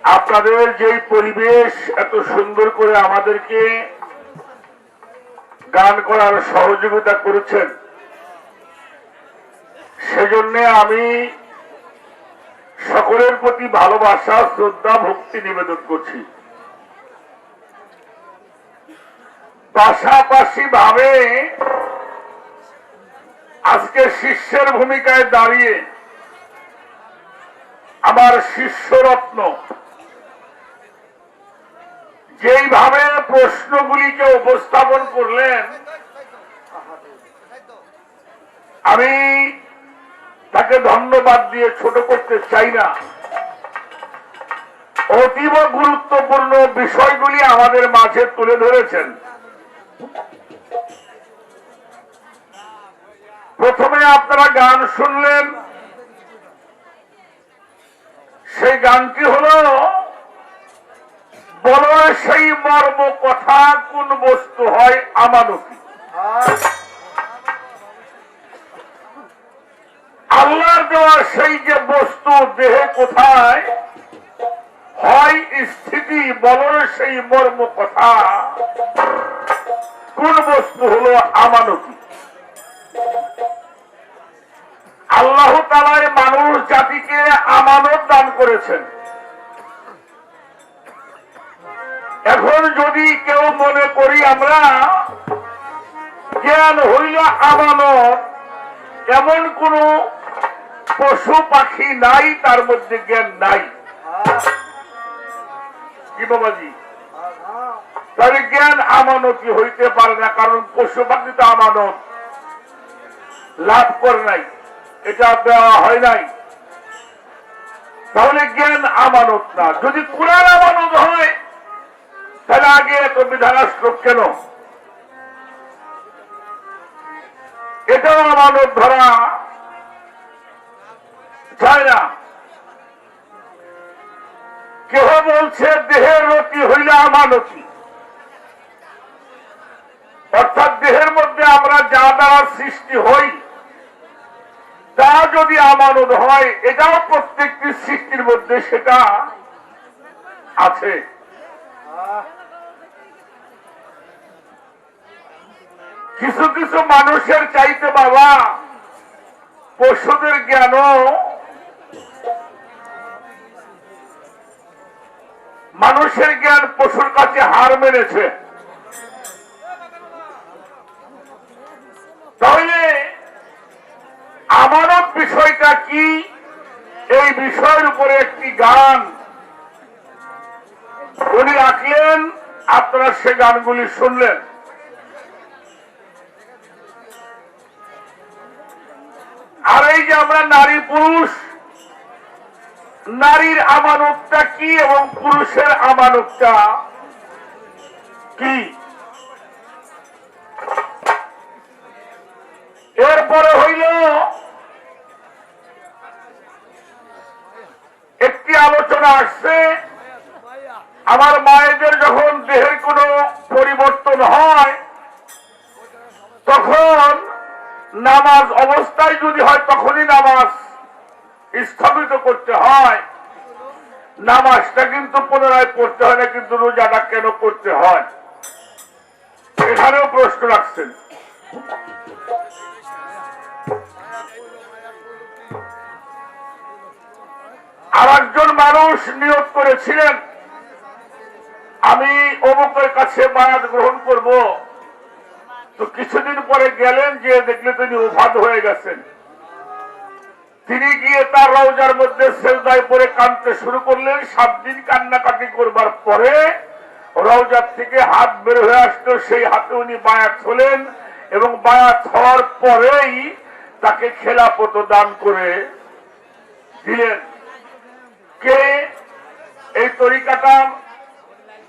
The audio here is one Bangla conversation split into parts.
আপনাদের যেই পরিবেশ এত সুন্দর করে আমাদেরকে গান করার সহযোগিতা করেছেন, সেজন্য আমি সকলের প্রতি ভালোবাসা, শ্রদ্ধা, ভক্তি নিবেদন করছি। পাশাপাশি ভাবে আজকে শিষ্যের ভূমিকায় দাঁড়িয়ে আমার শিষ্যরত্ন যেইভাবে প্রশ্নগুলিকে উপস্থাপন করলেন, আমি তাকে ধন্যবাদ দিয়ে ছোট করতে চাই না। অতীব গুরুত্বপূর্ণ বিষয়গুলি আমাদের মাঝে তুলে ধরেছেন। প্রথমে আপনারা গান শুনলেন, সেই গানটি হলো বলো সেই মর্ম কথা কোন বস্তু হয় আমানতি। আল্লাহর দেওয়া সেই যে বস্তু দেহে কোথায় হয় স্থিতি, বলো সেই মর্ম কথা কোন বস্তু হলো আমানতি। আল্লাহ তাআলা মানুষ জাতিকে আমানত দান করেছেন। এখন যদি কেউ মনে করি আমরা জ্ঞান হইল আমানত, এমন কোন পশু পাখি নাই তার মধ্যে জ্ঞান নাই, কি বাবাজি? তাহলে জ্ঞান আমানতি হইতে পারে না, কারণ পশু পাখি তো আমানত লাভ করে নাই, এটা দেওয়া হয় নাই। তাহলে জ্ঞান আমানত না। যদি কোরআন আমানত হয় তাহলে আগে এত বিধান আসলো কেন? এটাও আমানত ধরা যায় না। কেহ বলছে দেহের রতি হইলে আমানতি, অর্থাৎ দেহের মধ্যে আমরা যা দ্বারা সৃষ্টি হই তা যদি আমানত হয়, এটাও প্রত্যেকটি সৃষ্টির মধ্যে সেটা আছে। কিছু কিছু মানুষের চাইতে বাবা পশুদের জ্ঞানও, মানুষের জ্ঞান পশুর কাছে হার মেনেছে। তাহলে আমানত বিষয়টা কি, এই বিষয়ের উপরে একটি গান উনি রাখলেন, আপনারা সে গানগুলি শুনলেন। আর এই যে আমরা নারী পুরুষ, নারীর আমানতটা কি এবং পুরুষের আমানতটা কি, এরপরে হইল একটি আলোচনা আসছে, আমার মায়েদের যখন দেহের কোনো পরিবর্তন হয় তখন নামাজ অবস্থায় যদি হয় তখনই নামাজ স্থগিত করতে হয়। নামাজটা কিন্তু পুনরায় পড়তে হয় না, কিন্তু রোজাটা কেন করতে হয়? এখানেও প্রশ্ন রাখছেন। আর একজন মানুষ নিয়োগ করেছিলেন আমি অমুকের কাছে বায়াত গ্রহণ করব, তো কিছুদিন পরে গেলেন, যে দেখলে তিনি ওফাত হয়ে গেছেন। তিনি গিয়ে তার রওজার মধ্যে সেজদায় পড়ে কাঁদতে শুরু করলেন। 7 দিন কান্নাকাটি করবার পরে রওজার থেকে হাত বের হয়ে আসতো, সেই হাতে উনি বায়াত হলেন এবং বায়াত হওয়ার পরেই তাকে খেলাফত দান করে দিলেন। কে এই তরিকাটা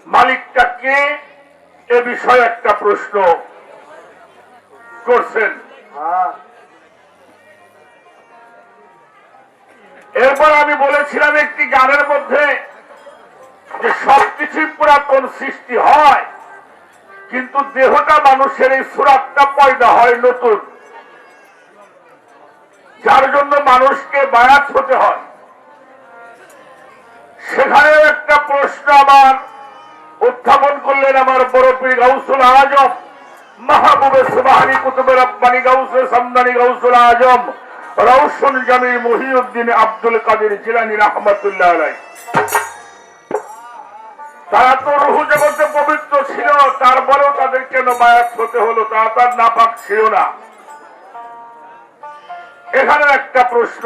মালিকটা কে, এ বিষয়ে একটা প্রশ্ন করছেন। এরপর আমি বলেছিলাম একটি গানের মধ্যে যে সবকিছুই পুরাতন সৃষ্টি হয়, কিন্তু দেহটা মানুষের এই সুরাতটা পয়দা হয় নতুন, যার জন্য মানুষকে বায়াত হতে হয়। সেখানেও একটা প্রশ্ন আমার উত্থাপন করলেন আমার বড় পীর গাউসুল আজম মাহবুবে সুবহানী কুতুবে রব্বানী গাউসে সামদানি গাউসুল আজম রওশন জামি মুহিউদ্দিন আব্দুল কাদের জিলানী রাহমাতুল্লাহ আলাইহি। তারা তো রূহ জগতে পবিত্র ছিল, তারপরেও তাদের কেন বায়াত হতে হলো? তারা তার নাপাক ছিল না। এখানে একটা প্রশ্ন,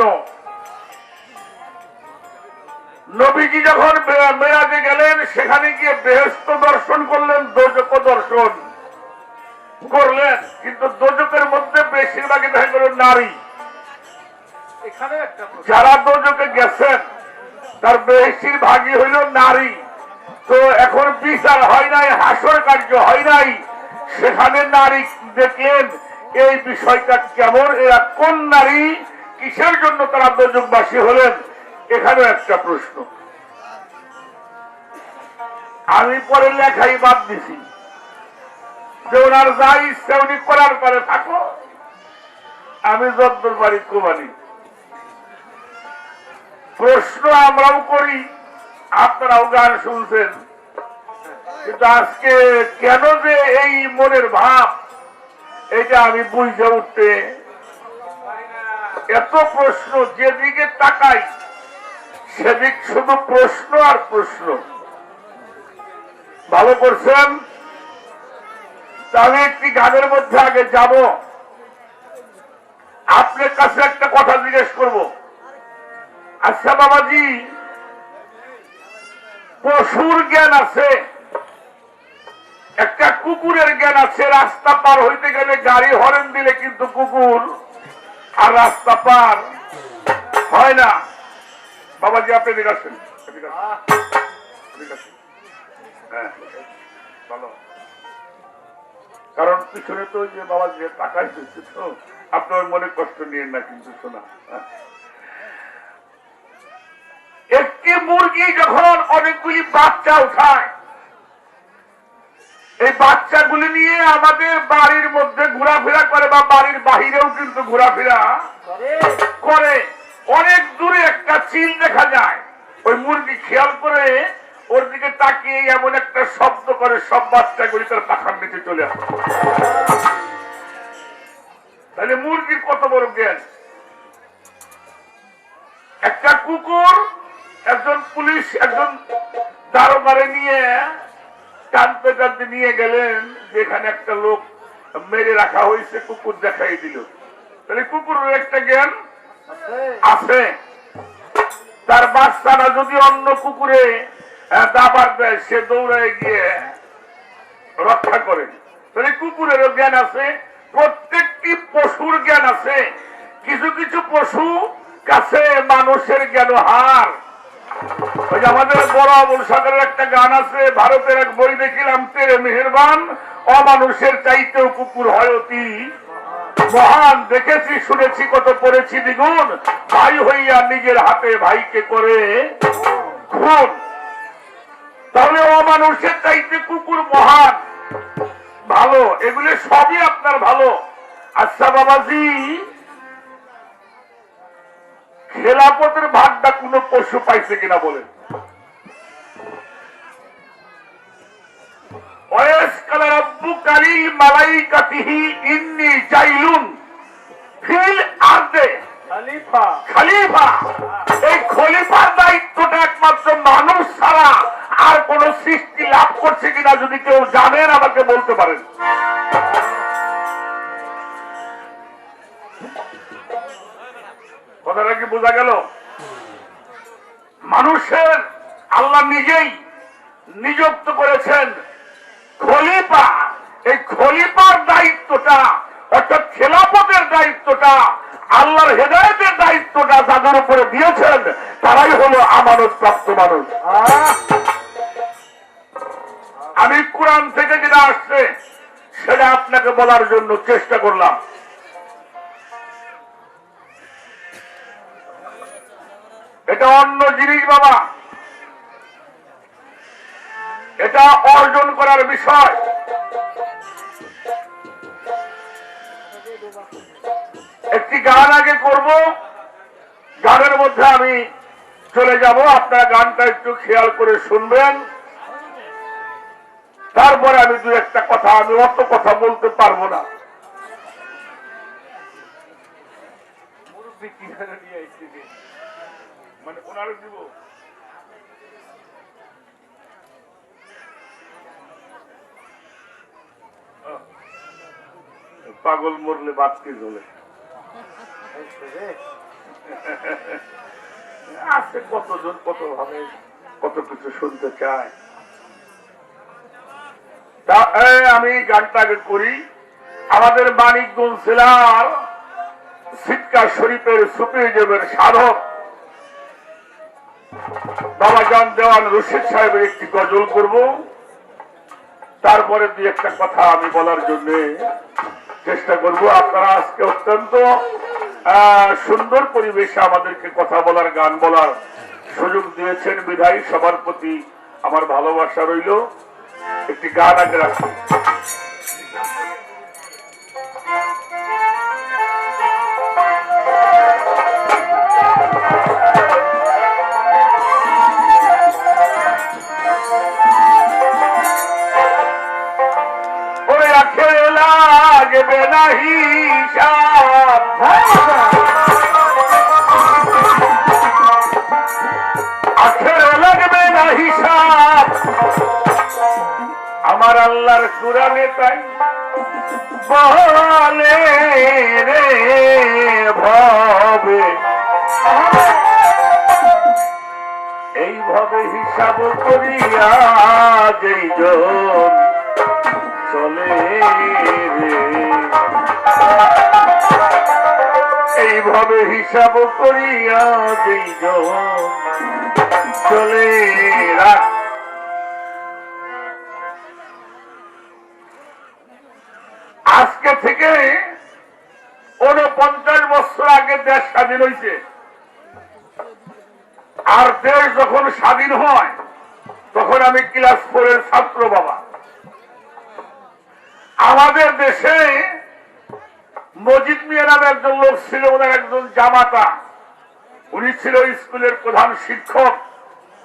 নবীজি যখন মেরাজে গেলেন সেখানে গিয়ে বেহেশত দর্শন করলেন, দোজক দর্শন করলেন, কিন্তু দোজকের মধ্যে বেশিরভাগই দেখা গেল নারী। এখানে যারা দোজকে গেছেন তার বেশিরভাগই হইল নারী। তো এখন বিচার হয় নাই, হাসর কার্য হয় নাই, সেখানে নারী দেখলেন। এই বিষয়টা কেমন? এরা কোন নারী, কিসের জন্য তারা দোজকবাসী হলেন? এখানে একটা প্রশ্ন। আমি পরে লেখাই বাদ দিছি যে ওনার যা ইচ্ছা উনি করার পরে থাকো, আমি যদ্দূর পারি কুমানি। প্রশ্ন আমরাও করি, আপনারাও গান শুনছেন, কিন্তু আজকে কেন যে এই মনের ভাব, এটা আমি বুঝে উঠতে এত প্রশ্ন, যেদিকে তাকাই সেদিক শুধু প্রশ্ন আর প্রশ্ন। ভালো করছেন। তাহলে একটি গানের মধ্যে আগে যাব, আপনার কাছে একটা কথা জিজ্ঞেস করব। আচ্ছা বাবাজি, পশুর জ্ঞান আছে, একটা কুকুরের জ্ঞান আছে। রাস্তা পার হইতে গেলে গাড়ি হরেন দিলে কিন্তু কুকুর আর রাস্তা পার হয় না। বাবাজি আপনি এদিকে আসেন, হ্যাঁ ভালো, কারণ পিছনে তো যে বাবাজি টাকাই চলছে, তো আপনার মনে কষ্ট নিয়ে না কিন্তু শোনা। একটি মুরগি যখন অনেকগুলি বাচ্চা উঠায়, এই বাচ্চাগুলি নিয়ে আমাদের বাড়ির মধ্যে ঘোরাফেরা করে বা বাড়ির বাহিরেও কিন্তু ঘোরাফেরা করে। অনেক দূরে একটা চিল দেখা যায়, ওই মুরগি খেয়াল করে ওর দিকে তাকিয়ে এমন একটা শব্দ করে, সব বাচ্চাগুলি তার পাখার নিচে চলে আসে। তাহলে মুরগির কত বড় জ্ঞান। একটা কুকুর একজন পুলিশ, একজন দারোগারে নিয়ে টানতে টানতে নিয়ে গেলেন, যেখানে একটা লোক মেরে রাখা হয়েছে, কুকুর দেখাই দিল। তাহলে কুকুরের একটা জ্ঞান আছে। তার বাচ্চারা যদি অন্য কুকুরে দাবার দেয়, সে দৌড়ায় গিয়ে রক্ষা করে। তাহলে কুকুরেরও জ্ঞান আছে, প্রত্যেকটি পশুর জ্ঞান আছে। কিছু কিছু পশু কাছে মানুষের জ্ঞান হার। ওই যে আমাদের বড় আবুল সাগরের একটা গান আছে, ভারতের এক বই দেখিলাম, তেরে মেহেরবান, অমানুষের চাইতেও কুকুর হয় অতি মহান। দেখেছি শুনেছি কত পড়েছি দ্বিগুণ, ভাই হইয়া নিজের হাতে ভাইকে করে খুন। তাহলে অমানুষের চাইতে কুকুর মহান, ভালো, এগুলি সবই আপনার ভালো। আচ্ছা বাবাজি, খেলাপথের ভাগটা কোন পশু পাইছে কিনা বলেন? এই খলিফার দায়িত্বটা একমাত্র মানুষ ছাড়া আর কোন সৃষ্টি লাভ করছে কিনা যদি কেউ জানেন আমাকে বলতে পারেন। কথাটা কি বোঝা গেল? মানুষের আল্লাহ নিজেই নিযুক্ত করেছেন খলিফা। এই খলিফার দায়িত্বটা, অর্থাৎ খেলাফতের দায়িত্বটা, আল্লাহর হেদায়েতের দায়িত্বটা যাদের উপরে দিয়েছেন তারাই হলো আমানত প্রাপ্ত মানুষ। আমি কোরআন থেকে যেটা আসছে সেটা আপনাকে বলার জন্য চেষ্টা করলাম। এটা অন্য জিনিস বাবা, এটা অর্জন করার বিষয়। একটি গান আগে করব, গানের মধ্যে আমি চলে যাব, আপনারা গানটা একটু খেয়াল করে শুনবেন। তারপরে আমি দু একটা কথা, আমি অত কথা বলতে পারবো না। মানে ওনার দিব পাগল মরলে বাঁচতে চলে আছে, কতজন কত ভাবে কত কিছু শুনতে চায়। আমি গানটা আগে করি। আমাদের মানিকগঞ্জ জেলার সিটকা শরীফের সুফিজমের সাধক বাবাজান দেওয়ান রশিদ সাহেবের একটি গজল করব, তারপরে দুই একটা কথা আমি বলার জন্য চেষ্টা করব। আপনারা আজকে অত্যন্ত সুন্দর পরিবেশে আমাদেরকে কথা বলার, গান বলার সুযোগ দিয়েছেন বিধায়ী, সবার প্রতি আমার ভালোবাসা রইল। একটি গান আগে রাখি। ওরে আখে লাগবে না হিসাব, আখের লাগবে না হিসাব, আমার আল্লাহর কুরআনে তাই বলে রে ভবে, এইভাবে হিসাব করিয়া যেই জন চলে রে, এইভাবে হিসাব করিয়া যেই জন চলে রাখ। আজকে থেকে 49 বছর আগে দেশ স্বাধীন হয়েছে। আর দেশ যখন স্বাধীন হয় তখন আমি ক্লাস 4 এর ছাত্র বাবা। আমাদের দেশে মজিদ মিয়া নামে একজন লোক ছিল, ওনার একজন জামাতা, উনি ছিল স্কুলের প্রধান শিক্ষক।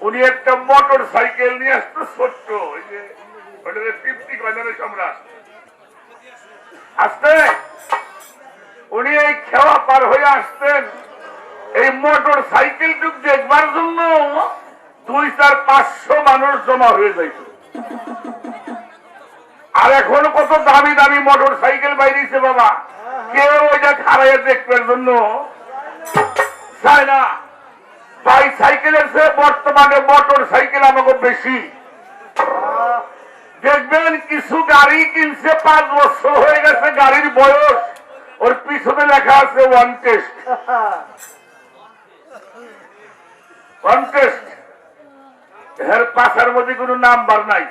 উনি একটা মোটর সাইকেল নিয়ে আসতো, ছোট্ট, ওই যে 50 কয়জনের সম্রাট আসতে, উনি এই খেওয়া পার হয়ে আসতেন। এই মোটর সাইকেলটুক দেখবার জন্য 200-500 মানুষ জমা হয়ে যাইত। আর এখন কত দামি দামি মোটর সাইকেল বাইরেছে বাবা, কেউ ওইটা খাড়াইয়া দেখবার জন্য চায় না। বাইসাইকেলের চেয়ে বর্তমানে মোটর সাইকেল আমাকে বেশি। দেখবেন কিছু গাড়ি কিনছে 5 বছর হয়ে গেছে, গাড়ির বয়স, ওর পিছনে লেখা আছে ওয়ান টেস্ট, ওয়ান টেস্ট। এর পাশার মধ্যে কোনো নাম্বার নাই,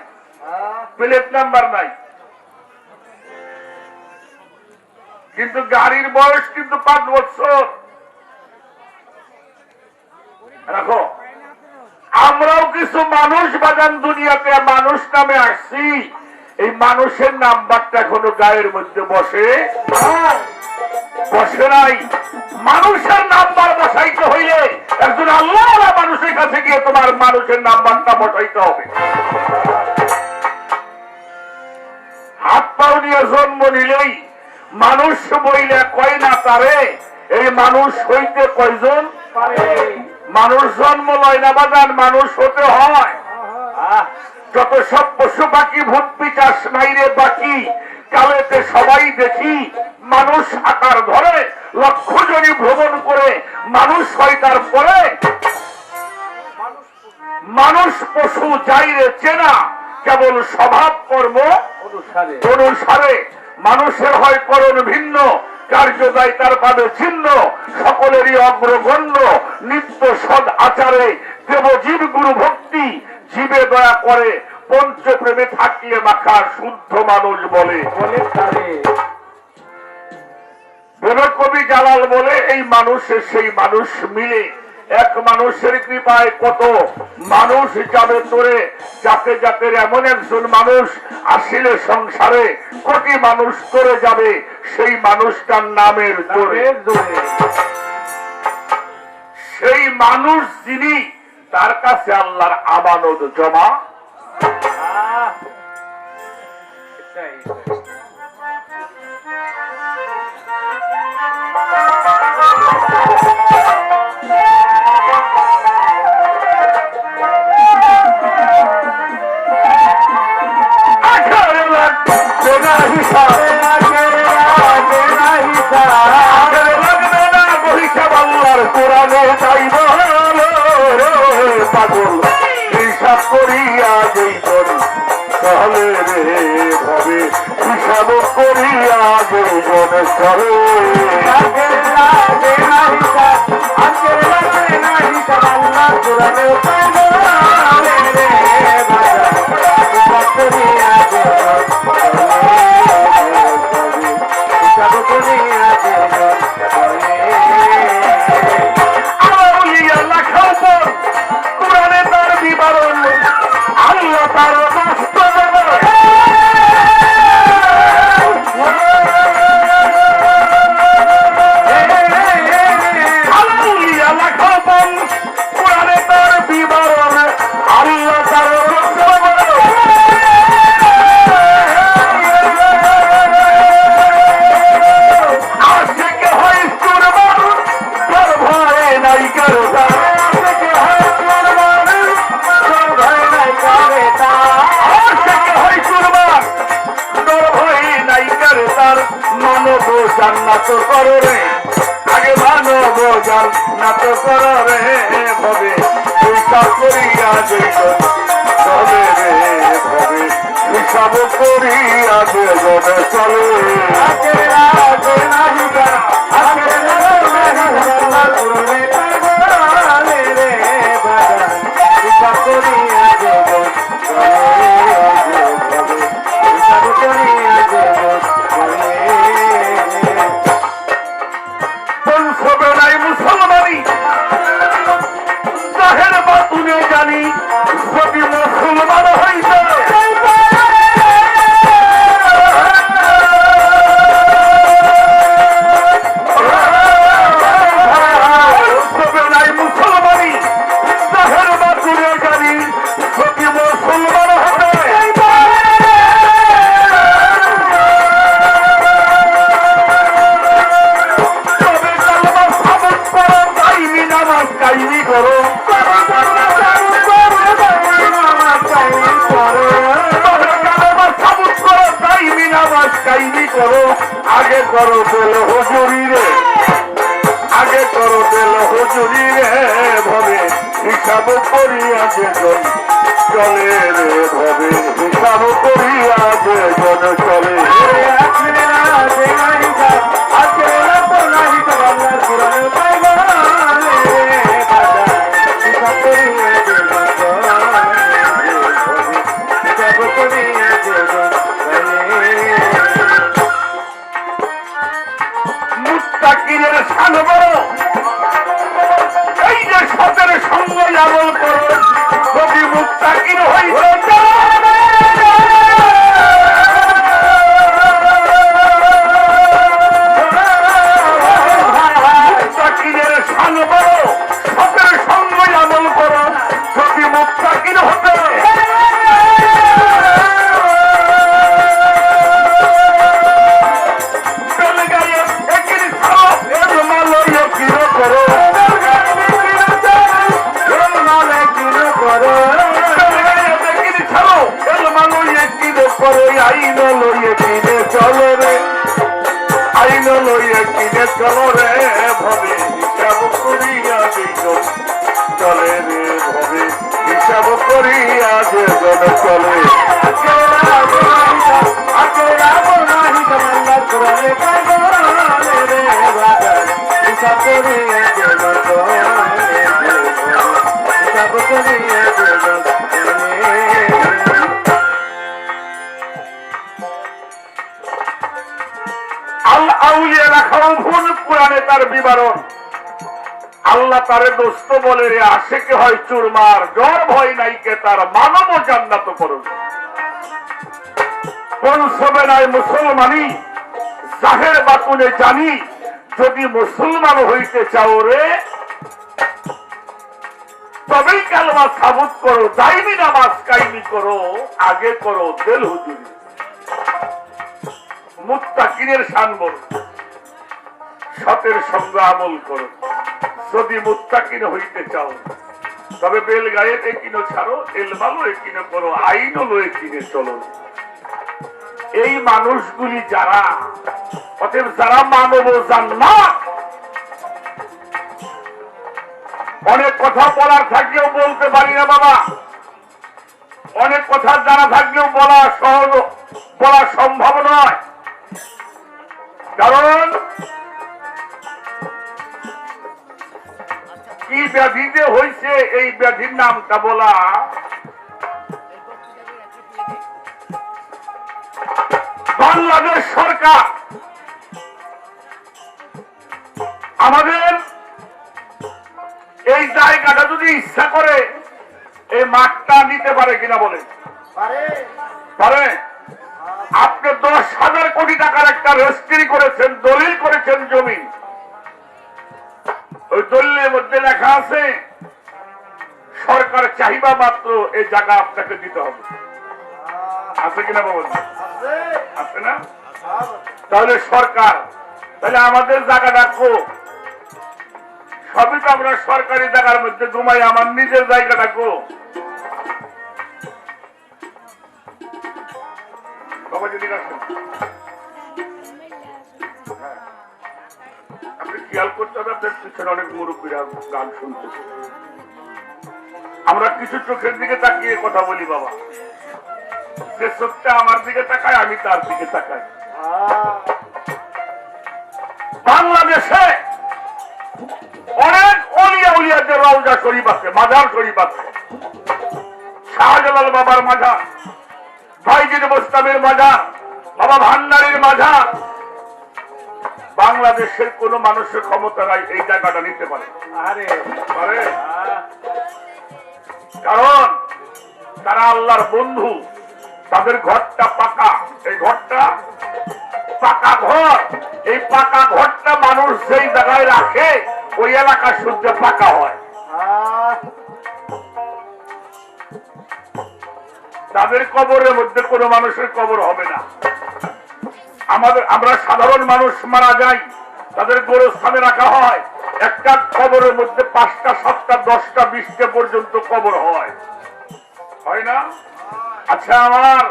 প্লেট নাম্বার নাই, কিন্তু গাড়ির বয়স কিন্তু 5 বছর। রাখো, আমরাও কিছু মানুষ বাগান দুনিয়াতে মানুষ নামে আসছি, এই মানুষের নাম্বারটা এখনো গায়ের মধ্যে বসে নাই। মানুষের নাম্বার বসাইতে হইলে একজন আল্লাহ মানুষের কাছে গিয়ে তোমার মানুষের নাম্বারটা বসাইতে হবে। হাত পাও নিয়ে জন্ম নিলেই মানুষ বইলে কয় না তারে, এই মানুষ হইতে কয়জন পারে? মানুষ জন্ম লয় না বাগান, মানুষ হতে হয়। যত সব পশু পাখি ভূত পিচাস নাইরে বাকি, কালেতে সবাই দেখি মানুষ আকার ধরে, লক্ষ জনই ভ্রমণ করে মানুষ হয়। তারপরে মানুষ পশু যাইরে চেনা কেবল স্বভাব কর্ম অনুসারে। মানুষের হয় করণ ভিন্ন, কার্যদায় তার পাবে ছিন্ন, সকলেরই অগ্রগণ্য নিত্য সদ আচারে। দেবজীব গুরু ভক্তি জীবে দয়া করে, পঞ্চপ্রেমে থাকলে মাখা শুদ্ধ মানুষ বলে। কবি জালাল বলে, এই মানুষের সেই মানুষ মিলে, এক মানুষের কৃপায় কত মানুষ যাবে তোরে। যাতে জাতের এমন একজন মানুষ আসিলে সংসারে, কোটি মানুষ তোরে যাবে সেই মানুষটার নামের জোরে। সেই মানুষ যিনি তার কাছে আল্লাহর আমানত জমা কোরআনে চাইব পাগল হিসাব করিয়া যেই করি তাহলে রে ভাবে হিসাব করিয়া যেই জনে চলে কোরআনে তার বিবরণ আল্লাহ তার কোরআনে তার বিবরণ আল্লাহ তার আশিক হয় কুরবান তোর ভয় নাই কারো মানব জান্নাত করো রে আগে মানব জান্নাত করো রে ভবে হিসাব করিয়া যেজন চলে রে ভবে হিসাব করিয়া যেজন চলে মুসলমানি জাহের বাতুনে জানি যদি মুসলমান হইতে মুসলমানি জাহের বাতুনে জানি যদি মুসলমান হবে কাইনি করো কাইনি করো আগে করো তেল হুজুরি রে আগে করো তেল হুজুরি রে ভবে হিসাব করিয়া যেজন চলে রে ভবে হিসাব করিয়া যেজন চলে মুত্তাকিনের শান বড় এই যে সতের সঙ্গ আমল করো যদি মুত্তাকিন হইতে মুত্তাকিনের শান বড় সতের সঙ্গ আমল করো যদি মুত্তাকিন হতে আইন লইয়ে কিনে চলো রে আইন লইয়ে কিনে চলো রে ভবে হিসাব করিয়া যেজন চলে রে ভবে হিসাব করিয়া যেজন চলে হিসাব করিয়া যেজন হিসাব করিয়া যেজন কোরআনে তার বিবরণ আল্লাহ তারে দোস্ত বলে রে আশেকে হয় চুরমার জ্বর ভয় নাইকে তার মানব জান্নাত করুন কোন সবে নাই মুসলমানি জাহের বাতুনে জানি যদি মুসলমান হইতে চাও রে তবেই কালমা সাবুত করো, দাইমি নামাজ কায়েমি করো, আগে করো দিল হুজুরি। মুত্তাকিনের শান বল, সতের সঙ্গে আমল করো। যদি মুত্তাকিন হইতে চাও তবে বেল গায়ে কিনো ছাড়ো, এলমালো কিনে করো, আইন লয়ে কিনে চলো। এই মানুষগুলি যারা, অতএব যারা মানব জান্নাত, অনেক কথা বলার থাকলেও বলতে পারি না বাবা, অনেক কথা জানা থাকলেও বলা সহজ, বলা সম্ভব নয়। কারণ কি ব্যাধি যে হয়েছে, এই ব্যাধির নামটা বলা বাংলাদেশ সরকার আমাদের এই জায়গাটা যদি ইচ্ছা করে এই মাঠটা নিতে পারে কিনা বলে পারে। আপনি 10,000 কোটি টাকার একটা রেজিস্ট্রি করেছেন, দলিল করেছেন জমি, ওই দলিলের মধ্যে লেখা আছে সরকার চাহিদা মাত্র এই জায়গা আপনাকে দিতে হবে, আছে কিনা বলুন? আছে না? তাহলে সরকার, তাহলে আমাদের জায়গাটা খুব সবই তো আমরা সরকারি জায়গার মধ্যে ঘুমাই, আমার নিজের জায়গাটা কো বাবা যদি আপনি খেয়াল করতে হবে, আপনার পিছনে অনেক মুরব্বীরা গান শুনতেছে। আমরা কিছু চোখের দিকে তাকিয়ে কথা বলি বাবা, যে চোখটা আমার দিকে তাকায় আমি তার দিকে তাকাই। বাংলাদেশে অনেক অলিয়া উলিয়াদের রওজা শরীফ আছে, মাজার শরীফ আছে। শাহজালাল বাবার মাজার, ভাইজিদ বোস্তামের মাজার, বাবা ভান্ডারীর মাজার। বাংলাদেশের কোন মানুষের ক্ষমতা নাই এই জায়গাটা নিতে পারে, কারণ তারা আল্লাহর বন্ধু, তাদের ঘরটা পাকা। এই ঘরটা পাকা ঘর, এই পাকা ঘরটা মানুষ যেই জায়গায় রাখে ওই এলাকা শুদ্ধ পাকা হয়। তাদের কবরের মধ্যে কোনো মানুষের কবর হবে না। আমরা সাধারণ মানুষ মারা যাই, তাদের গোরস্থানে রাখা হয়, একটা কবরের মধ্যে 5টা 7টা 10টা 20টা পর্যন্ত কবর হয় না? আচ্ছা, আমার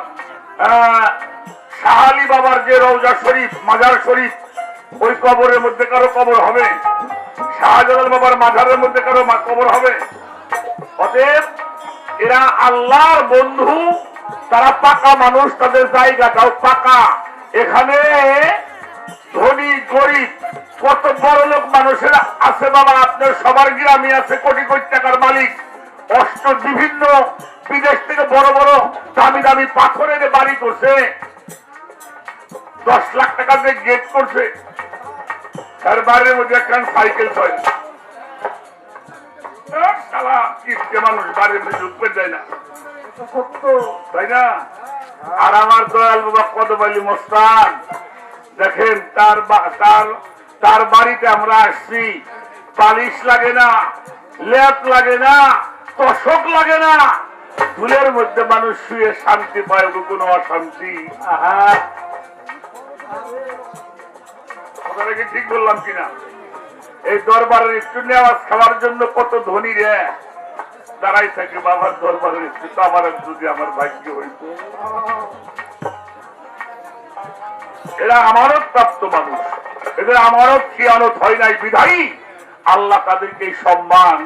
শাহ আলী বাবার যে রওজা শরীফ, মাজার শরীফ, ওই কবরের মধ্যে কারো কবর হবে? শাহজালাল বাবার মাজারের মধ্যে কারো কবর হবে? অতএব এরা আল্লাহর বন্ধু, তারা পাকা মানুষ, তাদের জায়গাটাও পাকা। এখানে ধনী গরিব কত বড় লোক মানুষের আছে বাবা, আপনার সবার গ্রামে আছে কোটি কোটি টাকার মালিক, বিভিন্ন বিদেশ থেকে বড় বড় দামি দামি পাথরের বাড়ি করছে, 10 লাখ টাকা দিয়ে গেট করছে, তার বাড়ির মধ্যে একটা সাইকেল চলে। মানুষ বাড়ির মধ্যে ঢুকতে দেয় না, তাই না? আর আমার দয়াল বাবা কদম আলী মস্তান, দেখেন তার বাড়িতে আমরা আসছি, পালিশ লাগে না, লেপ লাগে না, তোষক লাগে না, ধুলের মধ্যে মানুষ শুয়ে শান্তি পায়, কোনো অশান্তি। কথাটা ঠিক বললাম কিনা? এই দরবারের একটু নেওয়াজ খাওয়ার জন্য কত ধনী রে দাঁড়াই থাকে বাবার দরবারের একটু, তো আমার যদি আমার ভাগ্য হইত। এরা আমানত প্রাপ্ত মানুষ, এদের আমানত খিয়ানত হয় নাই বিধায়ী আল্লাহ তাদেরকে এই সম্মান।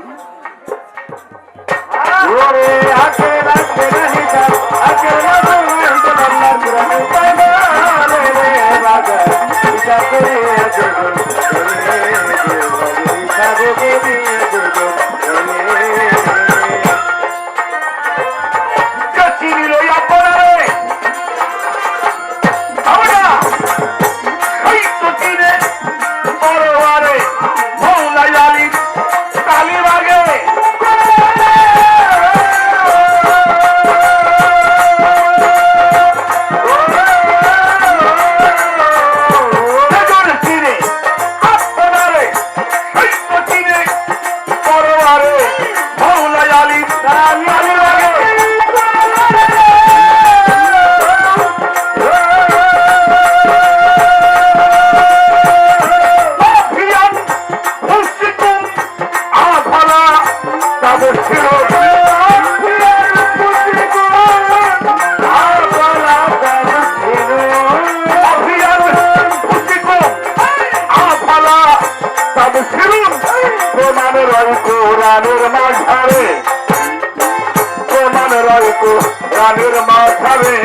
হয়তো রানের মাথারে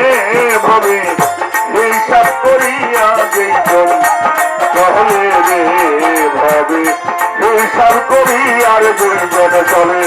ভাবে হিসাব করিয়া যেজন চলে রে ভাবে হিসাব করিয়ার দুইজন চলে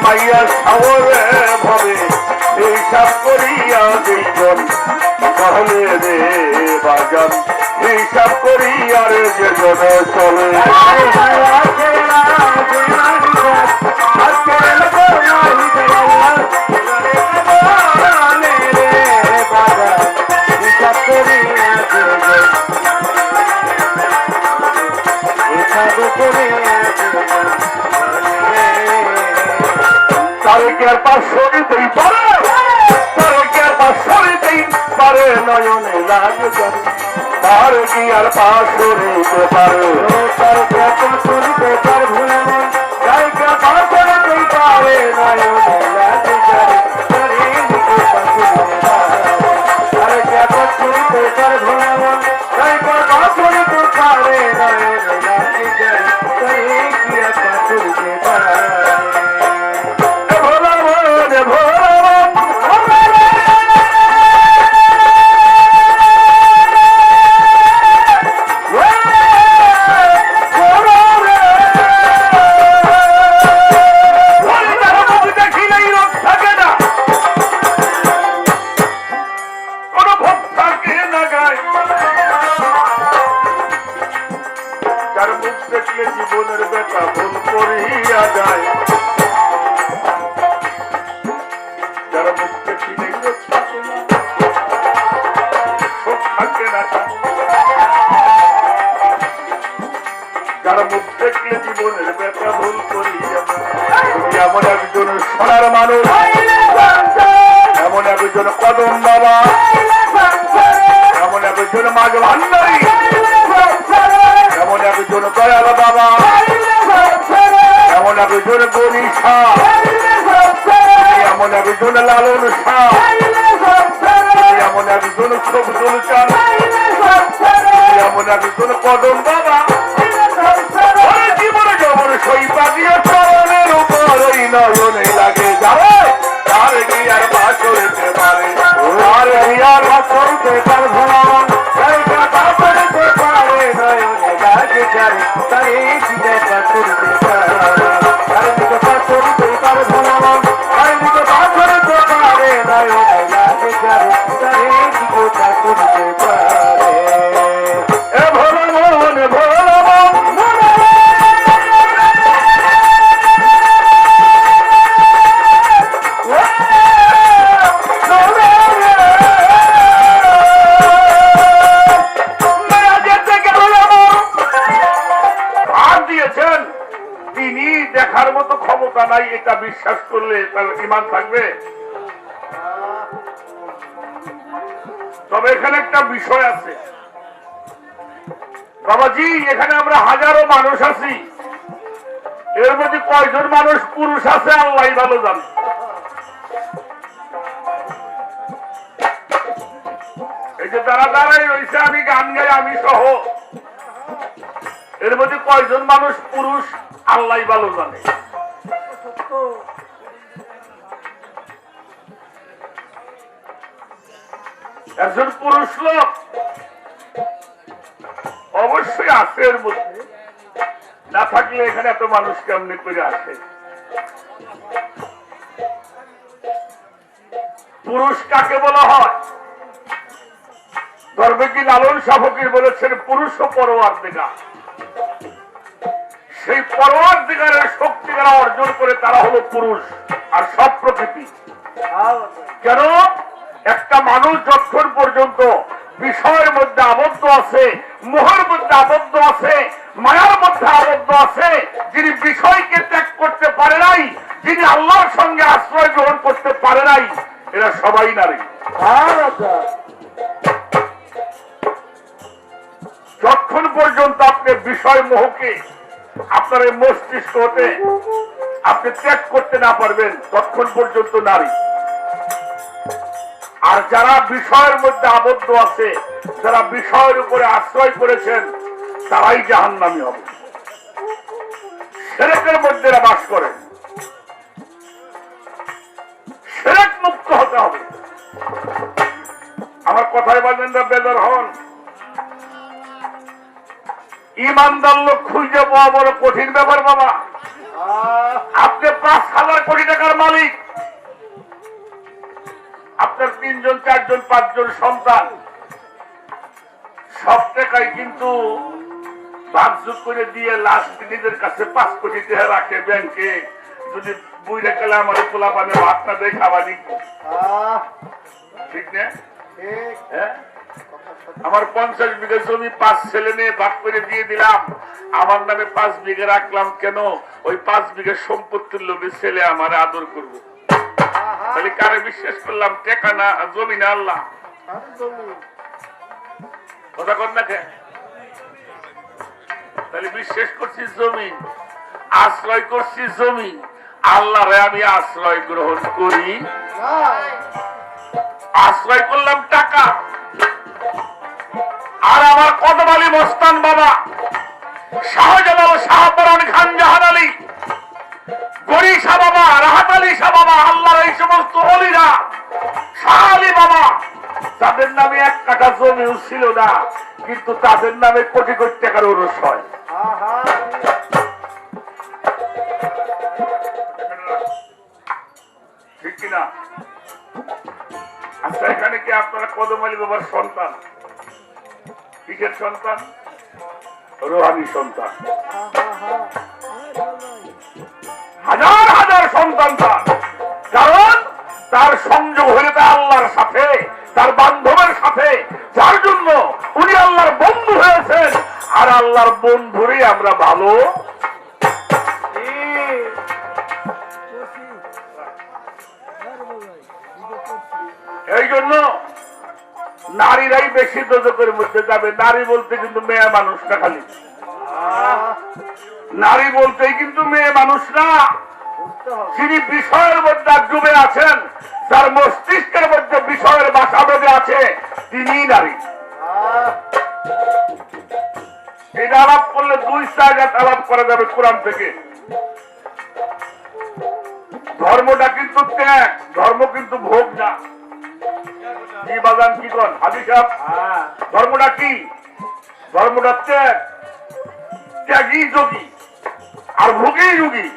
মাইয়ার সাবরে ভাবে হিসাব করিয়া যেজন তাহলে রে বাজান হিসাব করিয়া রে যেজন চলে তারে কি আর পাঁচশো দিতেই পারে তারে কি আর পাঁচশো দিতেই পারে নয়নে লাগে যাবে তারে কি আর পাঁচশো দিতে পারে তার পাঁচশো দিতে পারে ভুলে নেই তাই কে পাঁচশো দিতেই পারে নয়নে লাগে যাবে তারে দিতে পাঁচশো দিতে পারে তারে কে পাঁচশো দিতে পারে ভুলে নেই তাই কে পাঁচশো দিতে পারে নয়নে লাগে যাবে তারে কি আর পাঁচশো দিতে পারে জীবনের বেটা ভুল করিয়া যায় যারা মুখ দেখিলে থাকে না থাকে না যারা মুখ দেখলে জীবনের বেটা ভুল করিয়া এমন একজন সোনার মানুষ এমন একজন কদম বাবা এমন একজন মাঝ ভান্ডারী এমন একজন দয়াল বাবা এমন একজন গরি শাহ এমন একজন লালন শাহ এমন একজন সবজুল চান এমন একজন কদম বাবা জীবনে যেমন সই পাগিয়ে চরণের উপর ওই নয়নে লাগে যাবে তার কি আর বাস করতে পারে আর আর বাস করতে পারবো না নাই এটা বিশ্বাস করলে তার ঈমান থাকবে। তবে এখানে একটা বিষয় আছে বাবাজি, এখানে আমরা হাজারো মানুষ আছি, এর মধ্যে কয়জন মানুষ পুরুষ আছে আল্লাহ ভালো জানে। এই যে তারা দাঁড়াই রয়েছে, আমি গান গাই আমি সহ, এর মধ্যে কয়জন মানুষ পুরুষ আল্লাহ ভালো জানে। একজন পুরুষ লোক অবশ্যই আছে এর মধ্যে, না থাকলে এখানে এত মানুষ কেমনি করে আসে? পুরুষ কাকে বলা হয়? ধর্মে কি লালন শাহ ফকির বলেছেন পুরুষ ও পরোয়ার দিগা। সেই পরোয়ার দিগারের শক্তি যারা অর্জন করে তারা হলো পুরুষ আর সব প্রকৃতি। কেন? একটা মানুষ যতক্ষণ পর্যন্ত বিষয়ের মধ্যে আবদ্ধ আছে, মোহের মধ্যে আবদ্ধ আছে, মায়ার মধ্যে আবদ্ধ আছে, যিনি বিষয়কে ত্যাগ করতে পারে নাই, যিনি আল্লাহর সঙ্গে আশ্রয় গ্রহণ করতে পারে নাই, এরা সবাই নারী। যতক্ষণ পর্যন্ত আপনি বিষয় মোহকে আপনার এই মস্তিষ্ক হতে আপনি ত্যাগ করতে না পারবেন ততক্ষণ পর্যন্ত নারী। আর যারা বিষয়ের মধ্যে আবদ্ধ আছে, যারা বিষয়ের উপরে আশ্রয় করেছেন, তারাই জাহান্নামী হবে। শিরকের মধ্যে বাস করে, শিরক মুক্ত হতে হবে। আমার কথায় বলবেন না, বেজার হন। ইমানদার লোক খুঁজে পাওয়া বড় কঠিন ব্যাপার বাবা। আপনি 5,000 কোটি টাকার মালিক, আপনার 3 জন 4 জন 5 জন সন্তান, সব টাকায় কিন্তু ভাগযোগ করে দিয়ে লাস্ট নিজের কাছে 5 কোটি টাকা রাখে ব্যাংকে। যদি বুঝে গেলে আমার পোলা পানে ভাত না দেয় খাওয়ানি, ঠিক না? আমার 50 বিঘা জমি 5 ছেলে নিয়ে ভাগ করে দিয়ে দিলাম, আমার নামে 5 বিঘা রাখলাম। কেন? ওই 5 বিঘা সম্পত্তির লোভে ছেলে আমার আদর করবো। তাহলে কারে বিশ্বাস করলাম? টেকা না, জমি না, আল্লাহ। কথা কর না কে? তাহলে বিশ্বাস করছি জমি, আশ্রয় করছি জমি, আল্লাহ রে আমি আশ্রয় গ্রহণ করি। আশ্রয় করলাম টাকা। আর আমার কদম আলী মস্তান বাবা, শাহজালাল শাহপরান খান জাহান আলী, গরি শাহ বাবা, রাহাত আলী শাহ বাবা, আল্লাহর এই সমস্ত অলিরা, শাহ আলী বাবা, তাদের নামে 1 কাঠা জমিও ছিল না, কিন্তু তাদের নামে কোটি কোটি টাকার ওরস হয়। ঠিক কিনা? আচ্ছা, এখানে কি আপনারা কদম আলী বাবার সন্তান? কিসের সন্তান? রোহানি সন্তান। হাজার হাজার সন্তান তার, কারণ তার সংযোগ হয়ে যায় আল্লাহর সাথে, তার বান্ধবের সাথে, যার জন্য উনি আল্লাহর বন্ধু হয়েছেন। আর আল্লাহর বন্ধুরই আমরা ভালো। এই জন্য নারীরাই বেশি দোজখের মধ্যে যাবে। নারী বলতে কিন্তু মেয়ে মানুষ না, খালি নারী বলতেই কিন্তু মেয়ে মানুষ না। যিনি বিষয়ের মধ্যে ডুবে আছেন, যার মস্তিষ্কের মধ্যে বিষয়ের বাসা বেঁধে আছে, তিনি নারী। এটা আলাপ করলে 2 জায়গায় আলাপ করা যাবে কোরআন থেকে। ধর্মটা কিন্তু ত্যাগ, ধর্ম কিন্তু ভোগ না। কি বাগান কি কর হাজি সাহেব? ধর্মটা কি? ধর্মটা ত্যাগ। ত্যাগী যোগী আর ভোগী যোগী।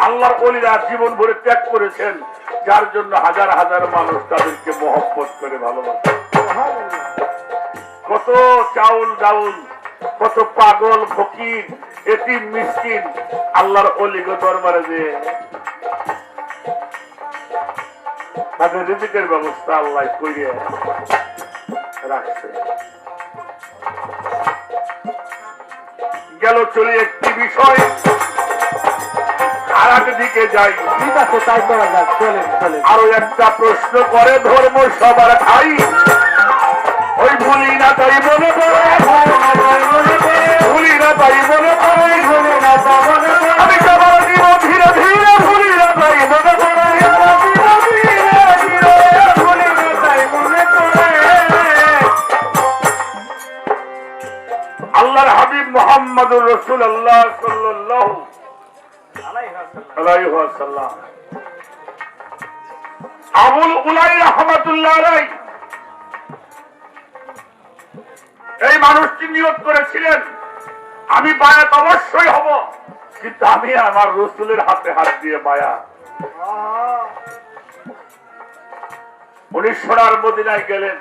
আল্লাহর ওলিরা জীবন ভরে ত্যাগ করেছেন, যার জন্য হাজার হাজার মানুষ তাদেরকে মহব্বত করে ভালোবাসে। কত চাউল ডাউল, কত পাগল ফকির, এতিম মিসকিন আল্লাহর ওলিগ দরবারে যে তাদের রিজিকের ব্যবস্থা আল্লাহ করে রাখছে। গেল চলে একটি বিষয়, আর এক দিকে যাই। ঠিক আছে, তাই করা যাক। চলেন চলেন। আরো একটা প্রশ্ন করে ধর্ম সবার ভাই, ওই ভুলি না তাই মনে পড়ে, ভুলি না তাই মনে পড়ে, আমি সবার জীব ধীরে ধীরে ভুলি না তাই মনে পড়ে। আল্লাহর হাবিব মুহাম্মদুর রাসূলুল্লাহ সাল্লাল্লাহু আলাইহি ওয়াসাল্লাম আবুল উলাই রাহমাতুল্লাহ আলাইহি এই মানুষটি নিয়ত করেছিলেন আমি বায়াত অবশ্যই হব, কিন্তু আমি আমার রসুলের হাতে হাত দিয়ে বায়াত। উনি সোনার মদিনায় গেলেন,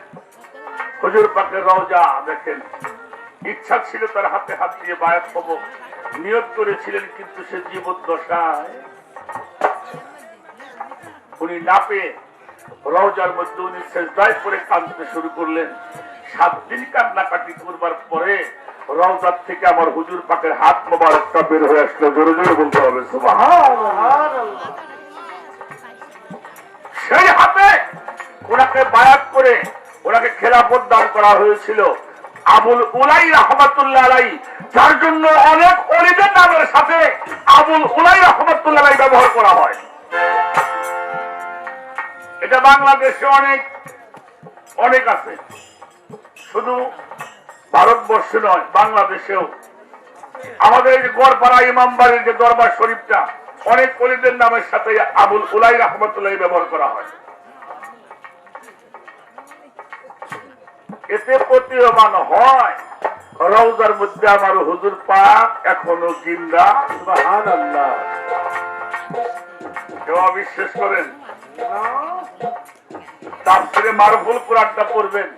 হুজুর পাকের রওজা দেখেন, ইচ্ছা ছিল তার হাতে হাত দিয়ে বায়াত হব, নিয়ত করেছিলেন, কিন্তু সে জীবদ্দশায় উনি না পেয়ে রওজার মধ্যে উনি সেজদায় পড়ে কাঁদতে শুরু করলেন। 7 দিন কান্নাকাটি করবার পরে রওজার থেকে আমার হুজুর পাকের হাত মোবারকটা বের হয়ে আসলো। জোরে জোরে বলতে হবে সুবহানাল্লাহ। সেই হাতে ওনাকে বায়াত করে ওনাকে খেলাফত দান করা হয়েছিল। আবুল উলাই রাহমাতুল্লাহ আলাইহি, যার জন্য অনেক ওলিদের নামের সাথে আবুল উলাই রাহমাতুল্লাহ আলাইহি ব্যবহার করা হয়। এটা বাংলাদেশে অনেক আছে, শুধু ভারতবর্ষে নয়, বাংলাদেশেও। আমাদের এই গড়পাড়া ইমামবাড়ির যে দরবার শরীফটা, অনেক ওলিদের নামের সাথে আবুল উলাই রাহমাতুল্লাহ ব্যবহার করা হয়। এতে প্রতীয়মান হয় রওজার মধ্যে আমার হুজুর পাক এখনো জিন্দা। সুবহানাল্লাহ। কেউ অবিশ্বাস করেন? তাফসীরে মারফুল কুরআনটা পড়বেন,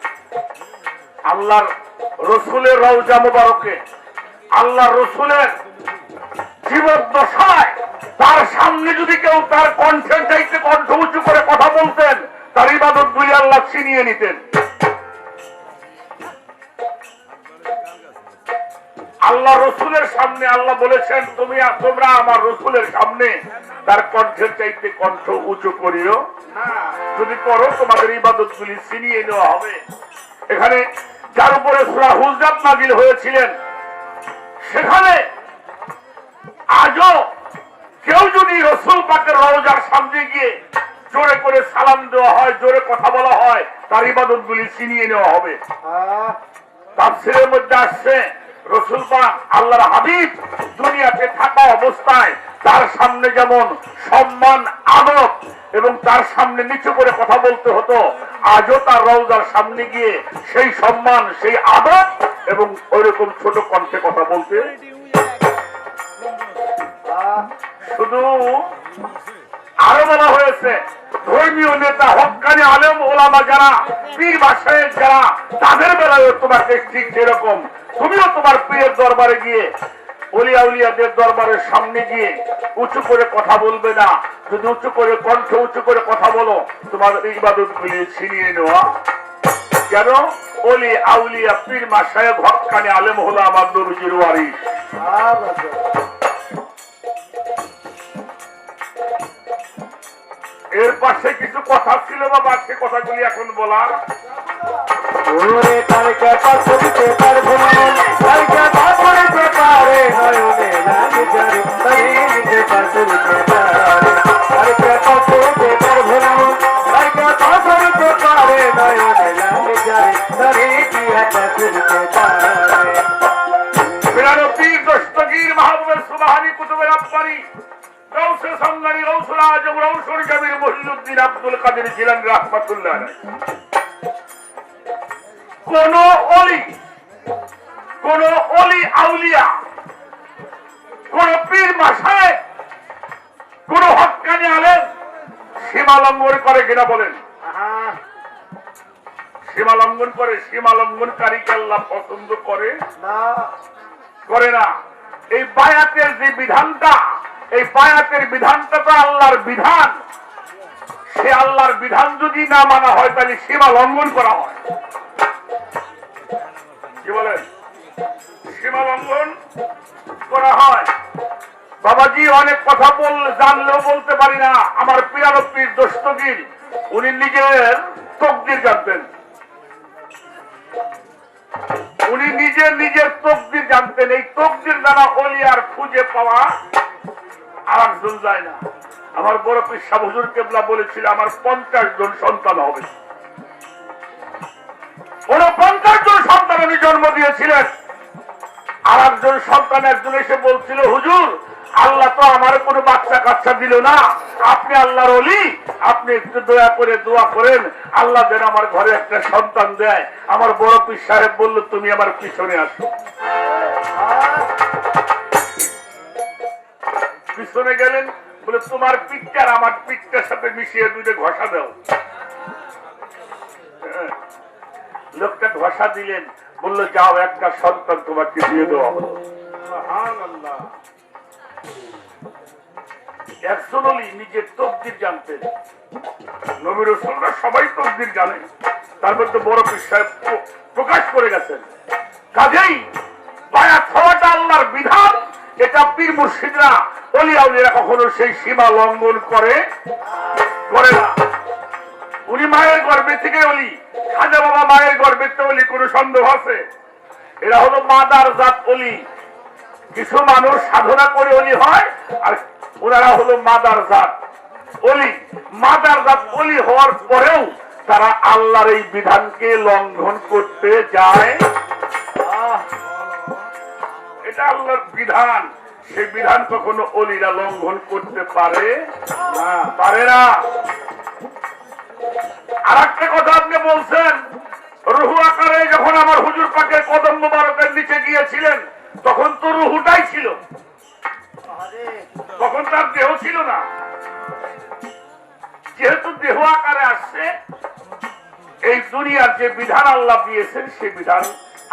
আল্লাহর রসুলের রওজা মুবারকে আল্লাহ রসুলের জীবদ্দশায় তার সামনে যদি কেউ তার কণ্ঠের চাইতে কণ্ঠ উঁচু করে কথা বলতেন, তার ইবাদত গুলি আল্লাহ ছিনিয়ে নিতেন। আল্লাহ রসুলের সামনে আল্লাহ বলেছেন, তোমরা আমার রসুলের সামনে তার কণ্ঠের চাইতে কণ্ঠ উঁচু করিও না, যদি করো তোমাদের ইবাদত গুলি ছিনিয়ে নেওয়া হবে। এখানে যার উপরে সূরা হুজরাত নাযিল হয়েছিলেন, সেখানে আজও কেউ যদি রসুল পাকের রওজার সামনে গিয়ে জোরে করে সালাম দেওয়া হয়, জোরে কথা বলা হয়, তার ইবাদত গুলি ছিনিয়ে নেওয়া হবে। তাফসীরের মধ্যে আসছে, রসুল পাক আল্লাহর হাবিব দুনিয়াতে থাকা অবস্থায় তার সামনে যেমন সম্মান আদব এবং তার সামনে নিচু করে কথা বলতে হতো, আজও তার রওজার সামনে গিয়ে সেই সম্মান, সেই আদব এবং ওইরকম ছোট কণ্ঠে কথা বলতে। শুধু আরো বলা হয়েছে, ধর্মীয় নেতা, হক্কানি আলেম ওলামা যারা, পীর মাশায়েখ যারা, তাদের বেলায় তোমাকে ঠিক যেরকম তুমিও তোমার পীরের দরবারে গিয়ে, ওলিয়া উলিয়াদের দরবারের সামনে গিয়ে উঁচু করে কথা বলবে না। যদি উঁচু করে কণ্ঠ উঁচু করে কথা বলো, তোমার ইবাদত গুলি ছিনিয়ে নেওয়া। কেন? ওলি আউলিয়া পীর মাশায়েখ হক্কানি আলেম হলো আমার নবীজির ওয়ারিস। এর পাশে কিছু কথা ছিল বাবা, সে কথাগুলি এখন বলার। পীর দস্তগীর মাহবুবের সুবহানী কুতুবের আব্বারি গৌসে সামনানি গৌসুল আজম রওশন কবির মুহিউদ্দিন আব্দুল কাদের জিলানী রাহমাতুল্লাহ আলাইহি, কোন অলি আউলিয়া, কোন পীর মাশায়েখ, কোন হক্কানি আলেম সীমা লঙ্ঘন করে কিনা বলেন? সীমা লঙ্ঘন করে? সীমা লঙ্ঘনকারীকে আল্লাহ পছন্দ করে না, করে না। এই বায়াতের যে বিধানটা, এই বায়াতের বিধানটা তো আল্লাহর বিধান। সে আল্লাহর বিধান যদি না মানা হয়, তাহলে সীমা লঙ্ঘন করা হয়। কি বলেন? সীমা লঙ্ঘন করা হয়। বাবাজি অনেক কথা জানলেও বলতে পারি না। আমার পিয়ানো পীর দস্তগীর, উনি নিজের তকদির জানতেন, উনি নিজের তকদির জানতেন। এই তকদির দ্বারা ওলিয়ার খুঁজে পাওয়া আর একজন যায় না। আমার বড় পীর সাহেব হুজুর কেবলা বলেছিল, আমার 50 জন সন্তান হবে। 50 জন সন্তান উনি জন্ম দিয়েছিলেন। আর একজন সন্তান একজন এসে বলছিল, হুজুর আল্লাহ তো আমার কোনো বাচ্চা কাচ্চা দিল না, আপনি আল্লাহর ওলি, আপনি একটু দয়া করে দোয়া করেন আল্লাহ যেন আমার ঘরে একটা সন্তান দেয়। আমার বড় পীর সাহেব বলল তুমি আমার পিছনে আসো। পিছনে গেলেন, বলে তোমার পিঠটা আর আমার পিঠটার সাথে মিশিয়ে দুইটা ঘষা দাও। লোকটা ঘষা দিলেন, বললো যাও একটা সন্তান তোমাকে দিয়ে দেওয়া হলো। একজন ওলি নিজের তকদির জানতেন, নবী রাসূলরা সবাই তকদির জানে, তার মধ্যে বড় পীর সাহেব প্রকাশ করে গেছেন। কাজেই বায়াত হওয়াটা আল্লাহর বিধান, এটা পীর মুর্শিদরা ওলি আউলিয়ারা কখনো সেই সীমা লঙ্ঘন করে না। উনি মায়ের গর্ভে থেকে ওলি, খাজা বাবা মায়ের গর্ভে তো ওলি, কোনো সন্দেহ আছে? এরা হলো মাদার জাত ওলি। কিছু মানুষ সাধনা করে ওলি হয়, আর ওনারা হলো মাদার জাত ওলি। মাদার জাত ওলি হওয়ার পরেও তারা আল্লাহর এই বিধানকে লঙ্ঘন করতে যায়। এটা আল্লাহর বিধান, সেই বিধান কখনো ওলিরা লঙ্ঘন করতে পারে না। আর একটা কথা আপনি বলছেন, রুহু আকারে যখন আমার হুজুর পাকের কদম মোবারকের নিচে গিয়েছিলেন তখন তো রুহুটাই ছিল, তখন তার দেহ ছিল না। যেহেতু দেহ আকারে আসছে, এই দুনিয়ার যে বিধান আল্লাহ দিয়েছেন সেই বিধান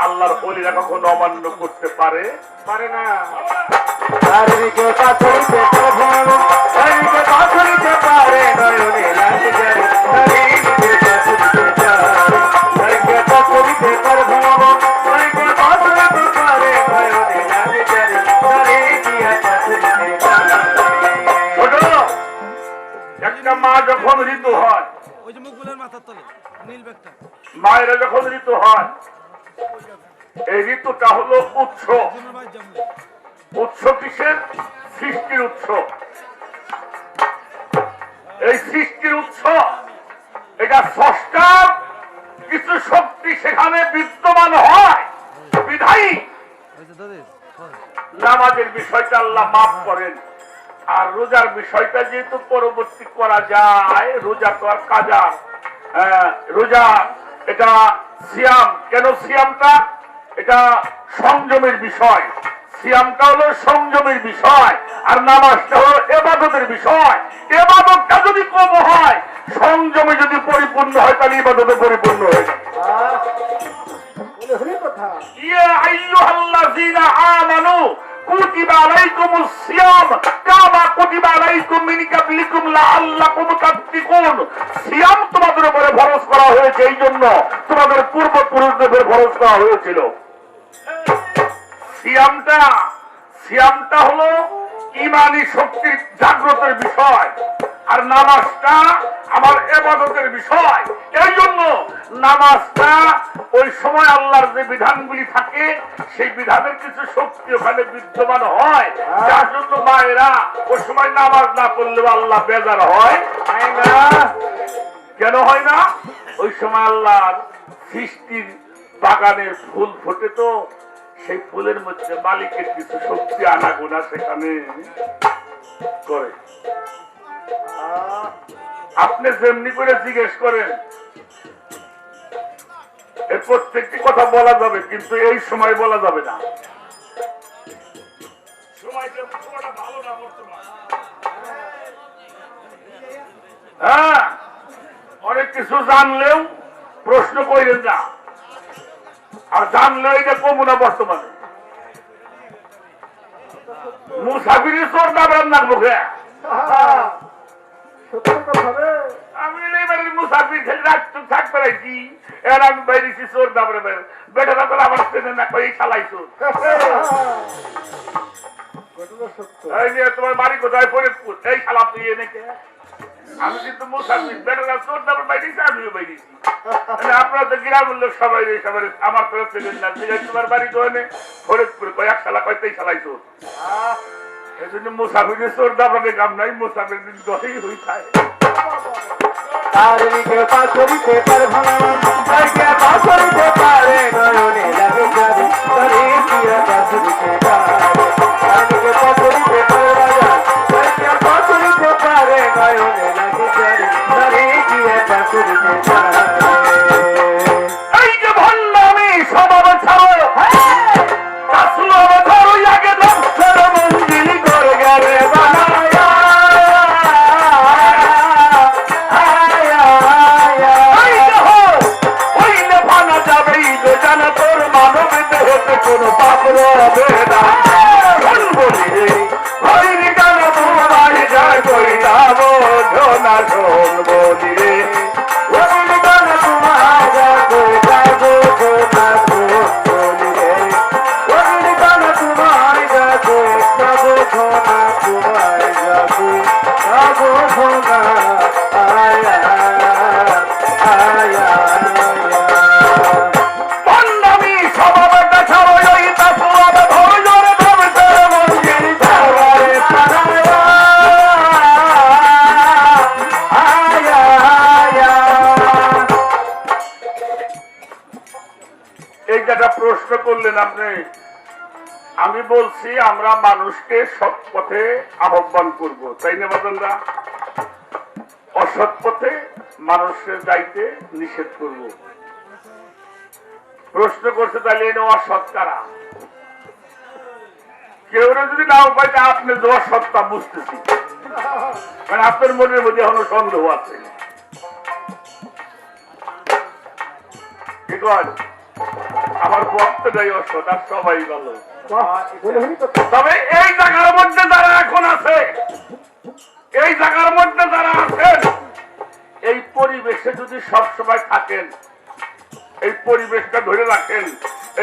আল্লাহর ওলিরা কখনো অমান্য করতে পারে না। একটা মা যখন ঋতু হয়, মায়েরা যখন ঋতু হয়, এই ঋতুটা হলো উৎস। উৎস কিসের? সৃষ্টির উৎস। এই সৃষ্টির উৎস, এটা স্রষ্টার কিছু শক্তি সেখানে বিদ্যমান হয় বিধায়ী নামাজের বিষয়টা আল্লাহ মাফ করেন। আর রোজার বিষয়টা যেহেতু পরবর্তী করা যায়, রোজা তো আর কাজা, রোজা এটা সিয়াম। কেন সিয়ামটা? এটা সংযমের বিষয়। সিয়ামটা হলো সংযমের বিষয়, আর নামাজটা হলো ইবাদতের বিষয়। ইবাদতটা যদি কম হয়, সংযমে যদি পরিপূর্ণ হয়, তাহলে ইবাদতে পরিপূর্ণ হয়ে যায়। ইয়া আইয়ুহাল্লাযীনা আমানু কুতিবা আলাইকুমুস সিয়াম কামা কুতিবা আলাইকুম মিন ক্বাবলিকুম লাআল্লাকুম তাত্তাকুন। সিয়াম তোমাদের উপরে ফরজ করা হয়েছে এই জন্য তোমাদের পূর্বপুরুষদের উপরে ফরজ করা হয়েছিল। সিয়ামটা হলো ঈমানি শক্তির জাগ্রতের বিষয়, আর নামাজটা আমার ইবাদতের বিষয়। এই জন্য নামাজটা ওই সময় আল্লাহর যে বিধানগুলি থাকে সেই বিধানের কিছু শক্তি ওখানে বিদ্যমান হয়, যার জন্য মায়েরা ওই সময় নামাজ না পড়লেও আল্লাহ বেজার হয় না। কেন হয় না? ওই সময় আল্লাহর সৃষ্টির বাগানের ফুল ফোটে, তো সেই ফুলের মধ্যে মালিকের কিছু শক্তি আনাগোনা সেখানে করে। আপনি যেমনি করে জিজ্ঞেস করেন, এর প্রত্যেকটি কথা বলা যাবে, কিন্তু এই সময় বলা যাবে না। হ্যাঁ, অনেক কিছু জানলেও প্রশ্ন করেন না, আর জানলেও এটা কমু না। বর্তমানে মুসাফিরি চোর দাবরান না মুখে। আমি এইবারের মুসাফির খেলে রাখতে থাকতে পারছি, এর আমি বাইরেছি চোর দাবরে বেটারা তো আমার ট্রেনে না কই চালাইছো। তোমার বাড়ি কোথায়? ফরিদপুর। এই শালা তুই এনে কে? আমি কিন্তু মুসাফির, বেটারা চোর দাবর বাইরেছি, আমিও বাইরেছি। আপনারা তো গ্রামের লোক সবাই সবাই আমার তো ছিলেন না। তোমার বাড়ি তো এনে ফরিদপুর, কয়েক শালা কয়তেই চালাইছো। এই জন্য মুসাফিরের চোর দাবরের কাম নাই, মুসাফির দিন দশই হই থাকে। তারিকে পাথরিতে পার ভগবান তারিকে পাথরিতে পারে নয়নে লাগে যাবে তারিকে পাথরিতে পারে তারিকে পাথরিতে পারে লাগে জারি ধরে গিয়ে বাসুরিতে তারে এই যে ভণ্ডামি স্বভাব ছাড়ো কাসুয়াব ধরো আগে সর মঞ্জিল করে গেলে বানায়া আয়া আয়া এই যে হো হইলে ভানা যাবে ঈদে জানা তোর মানব দেহতে কোনো পাপ রবে না শোন বলি রে হইনি গান তোমার যায় কই যাবো ঝোনা শোন বলি রে হইনি গান তোমার যায় কই যাবো ঝোনা শোন বলি রে হইনি গান তোমার যায় কই যাবো ঝোনা তোমার যাবো যাবো ঝোনা আয়া আয়া ভণ্ডামি স্বভাবটা ছাড়ো এই কাসুয়াব ধরো রে ধরছে মঞ্জিল ধরে পানায়া আয়া আয়া এই যেটা প্রশ্ন করলেন আপনি আমি বলছি আমরা মানুষকে সৎ পথে আহ্বান করব তাই না বাজানরা অসৎ পথে মানুষের যাইতে নিষেধ করব প্রশ্ন করছে তাহলে এনে অসৎ কারা কেউ যদি নাও পাইতে আপনি যে অসৎটা বুঝতেছি কারণ আপনার মনের মধ্যে এখনো সন্দেহ আছে ঠিক আছে আমার বক্তটাই অসৎ আর সবাই ভালো তবে এই জায়গার মধ্যে যারা এখন আছে এই জায়গার মধ্যে যারা আছেন এই পরিবেশে যদি সবসময় থাকেন এই পরিবেশটা ধরে রাখেন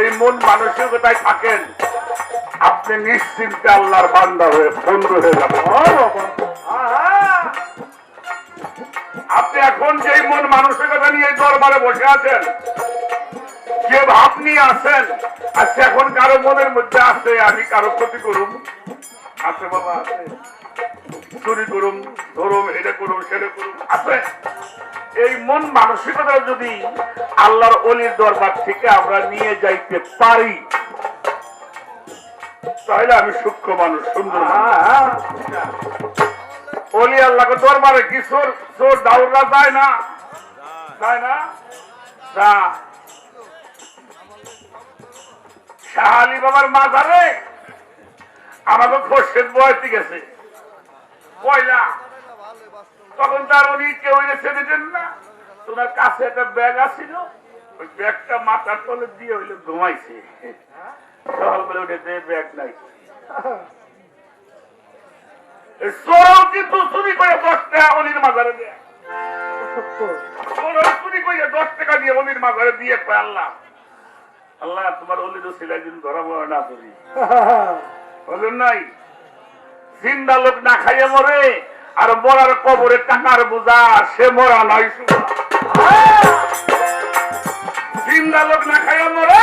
এই মন মানসিকতায় থাকেন আপনি নিশ্চিন্তে আল্লাহর বান্দা হয়ে বন্ধু হয়ে যাবেন আপনি এখন যেই মন মানসিকতা নিয়ে দরবারে বসে আছেন যে ভাব নিয়ে আছেন আচ্ছা এখন কারো মনের মধ্যে আছে আমি কারো ক্ষতি করুম আছে বাবা আছে চুরি করুম ধরুম এটা করুম সেটা করুম আছে এই মন মানসিকতা যদি আল্লাহর অলির দরবার থেকে আমরা নিয়ে যাইতে পারি তাহলে আমি সূক্ষ্ম মানুষ সুন্দর অলি আল্লাহকে দরবারে কি চোর চোর দাউরা যায় না যায় না যা শাহ আলী বাবার মাজারে আমাকে খোরশেদ বয়সে গেছে পয়লা তখন তার উনি কেউ এসে দিতেন না তোমার কাছে একটা ব্যাগ আসছিল ওই ব্যাগটা মাথার তলে দিয়ে হইলে ঘুমাইছে সকাল বেলা উঠেছে ব্যাগ নাই চোরাও কিন্তু চুরি করে 10 টাকা অলির মাজারে দেয় চোরাও চুরি করে 10 টাকা দিয়ে অলির মাজারে দিয়ে কয় আল্লাহ আল্লাহ তোমার অলির সিলাই দিন ধরা মরে না করি বলেন নাই জিন্দা লোক না খাইয়ে মরে আর মরার কবরে টাকার বোঝা সে মরা নয় সুজা জিন্দা লোক না খাইয়ে মরে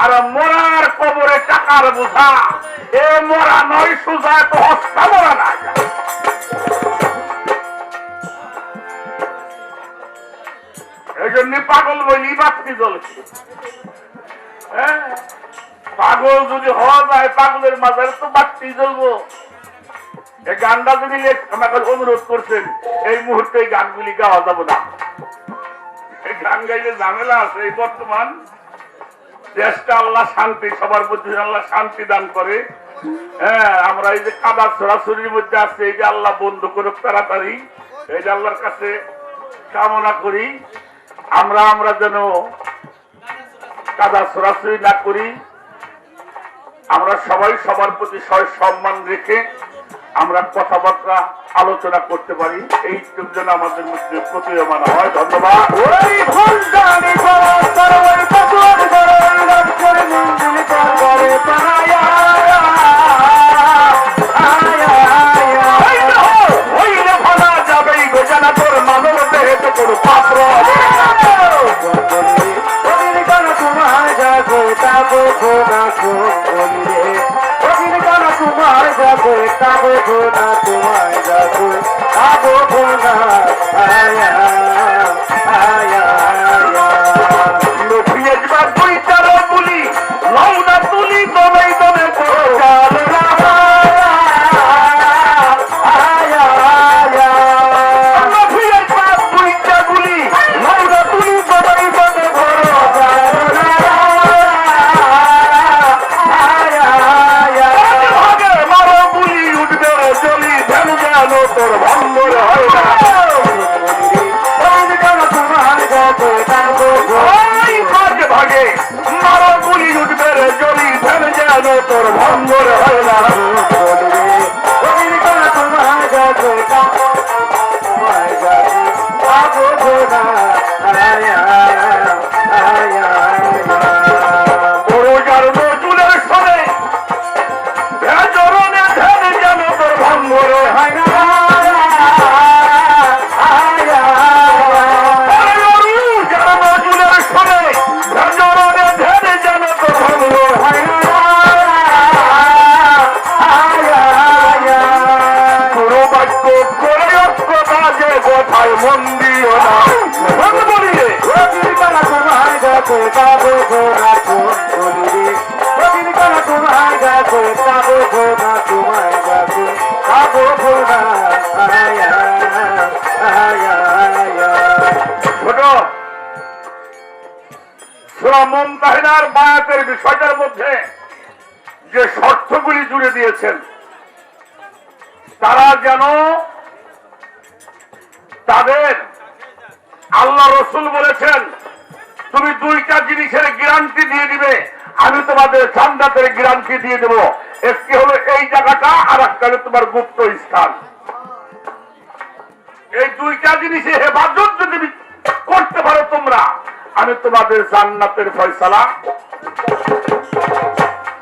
আর মরার কবরে টাকার বোঝা এ মরা নয় সুজা তো হস্তা মরা না এই জন্য পাগল বলি বাতি জ্বলছে পাগল যদি হওয়া যায় পাগলের মাঝারে তো বাতি জ্বলবো এই গানটা যদি আমাকে অনুরোধ করছেন এই মুহূর্তে এই গানগুলি গাওয়া যাবো না এই গান গাইলে ঝামেলা আছে এই বর্তমান দেশটা আল্লাহ শান্তি সবার মধ্যে আল্লাহ শান্তি দান করে হ্যাঁ আমরা এই যে কাদা ছড়াছড়ির মধ্যে আছে এই যে আল্লাহ বন্ধ করুক তাড়াতাড়ি এই যে আল্লাহর কাছে কামনা করি আমরা যেন কাদা ছড়াছড়ি না করি আমরা সবাই সবার প্রতি সম্মান রেখে আমরা কথাবার্তা আলোচনা করতে পারি এই জন্য আমাদের মধ্যে প্রতীয়মান হয় ধন্যবাদ যাবে গোজানা তোর মানব দেহেতে কোনো পাত্র তোমার যাবো তাবো ঘোনা তোমার যাবো তাবো ঘোনা তোমার যাবো তাবো ঘোনা আয়া আয়া লোকিয়ে যাবার দুই চার বলি লৌনা তুলি তবে তবে আয়া আয়া তোর ভঙ্গর হয় না বলবে কবির গান তোমায় যাবে তোমায় যাবে পাবো না আয়া আয়া বড়জার নজরুলের সনে ভেজরনে ধ্যানে যেন তোর ভঙ্গর হয় না মন্দিও না বলিলে তোমায় যাবে পাবো না বলিবে কবির গান তোমায় যাবে পাবো না তোমায় যাবে পাবো না আয়া আয়া আয়া ছোট সূরা মুমতাহিনার বায়াতের বিষয়টার মধ্যে যে শর্তগুলি জুড়ে দিয়েছেন তারা যেন তাদের আল্লাহ রসুল বলেছেন তুমি দুইটা জিনিসের গ্যারান্টি দিয়ে দিবে আমি তোমাদের জান্নাতের গ্যারান্টি দিয়ে দেব একটি হলো এই জায়গাটা আর একটা হলো তোমার গুপ্ত স্থান এই দুইটা জিনিসে হেফাজত যদি করতে পারো তোমরা আমি তোমাদের জান্নাতের ফয়সালা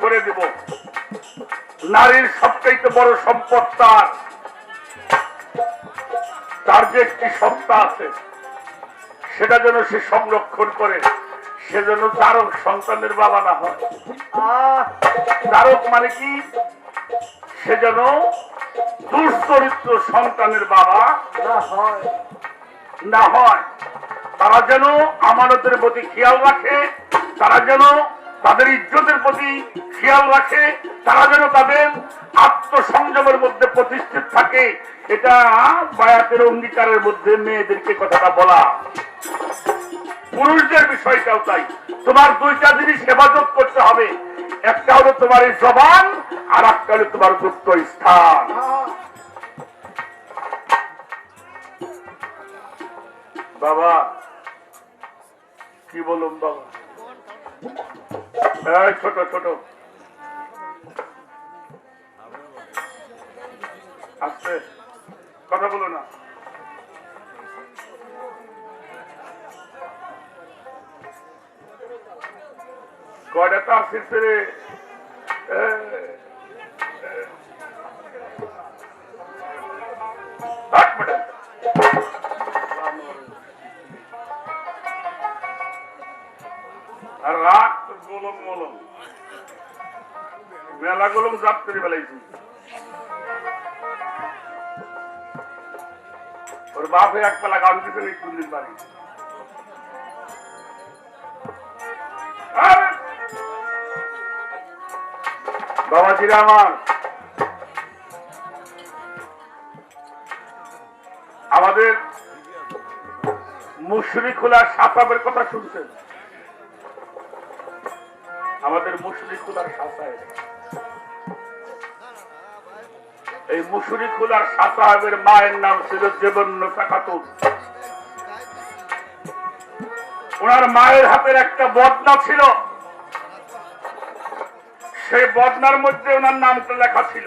করে দেব নারীর সবচেয়ে বড় সম্পদ তার যে একটি সত্তা আছে সেটা যেন সে সংরক্ষণ করে সেজন্য তারক সন্তানের বাবা না হয় তারক মানে কি সে যেন দুশ্চরিত্র সন্তানের বাবা না হয় তারা যেন আমানতের প্রতি খেয়াল রাখে তারা যেন তাদের ইজ্জতের প্রতি খেয়াল রাখে তারা যেন তাদের আত্মসংযমের মধ্যে প্রতিষ্ঠিত থাকে এটা বায়াতের অঙ্গীকারের মধ্যে মেয়েদেরকে কথাটা বলা পুরুষদের বিষয়টাও তাই তোমার দুইটা জিনিস হেফাজত করতে হবে একটা হলো তোমার এই জবান আর একটা হলো তোমার গুপ্ত স্থান বাবা কি বলুন বাবা ছোট ছোট আস্তে কথা বলো না কয়টা তো আসছে রে আর রাত গোলম গোলম মেলা গোলম জাপ করে ফেলাইছি ওর বাপে এক পালা গান দিতে নেই কোনদিন বাড়ি বাবাজিরা আমার আমাদের মুশরিকুল্লাহ সাসাবের কথা শুনছেন আমাদের মুশরিকুল্লাহ সাসাব এই মুশরিকুল্লাহ সাসাবের মায়ের নাম ছিল জেবন্নসা খাতুন ওনার মায়ের হাতের একটা বদনা ছিল সেই বদনার মধ্যে ওনার নামটা লেখা ছিল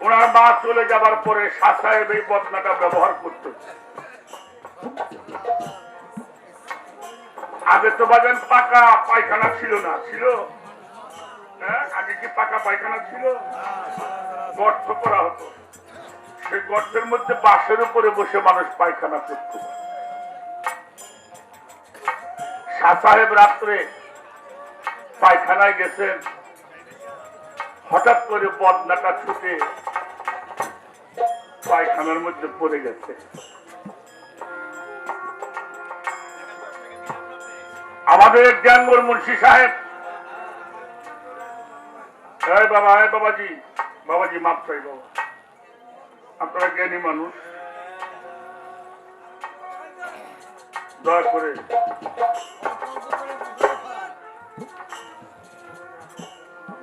ওনার মা চলে যাবার পরে শাহ সাহেব এই বদনাটা ব্যবহার করত আগে তো বাজান পাকা পায়খানা ছিল না ছিল আগে কি পাকা পায়খানা ছিল গর্ত করা হতো সেই গর্তের মধ্যে বাঁশের উপরে বসে মানুষ পায়খানা করত শাহ সাহেব রাত্রে পায়খানায় গেছেন হঠাৎ করে বদনাটা ছুটে পায়খানার মধ্যে পড়ে গেছে আমাদের জ্ঞানগর মুন্সি সাহেব বাবা বাবাজি বাবাজি মাপ চাই বাবা আপনারা জ্ঞানী মানুষ দয়া করে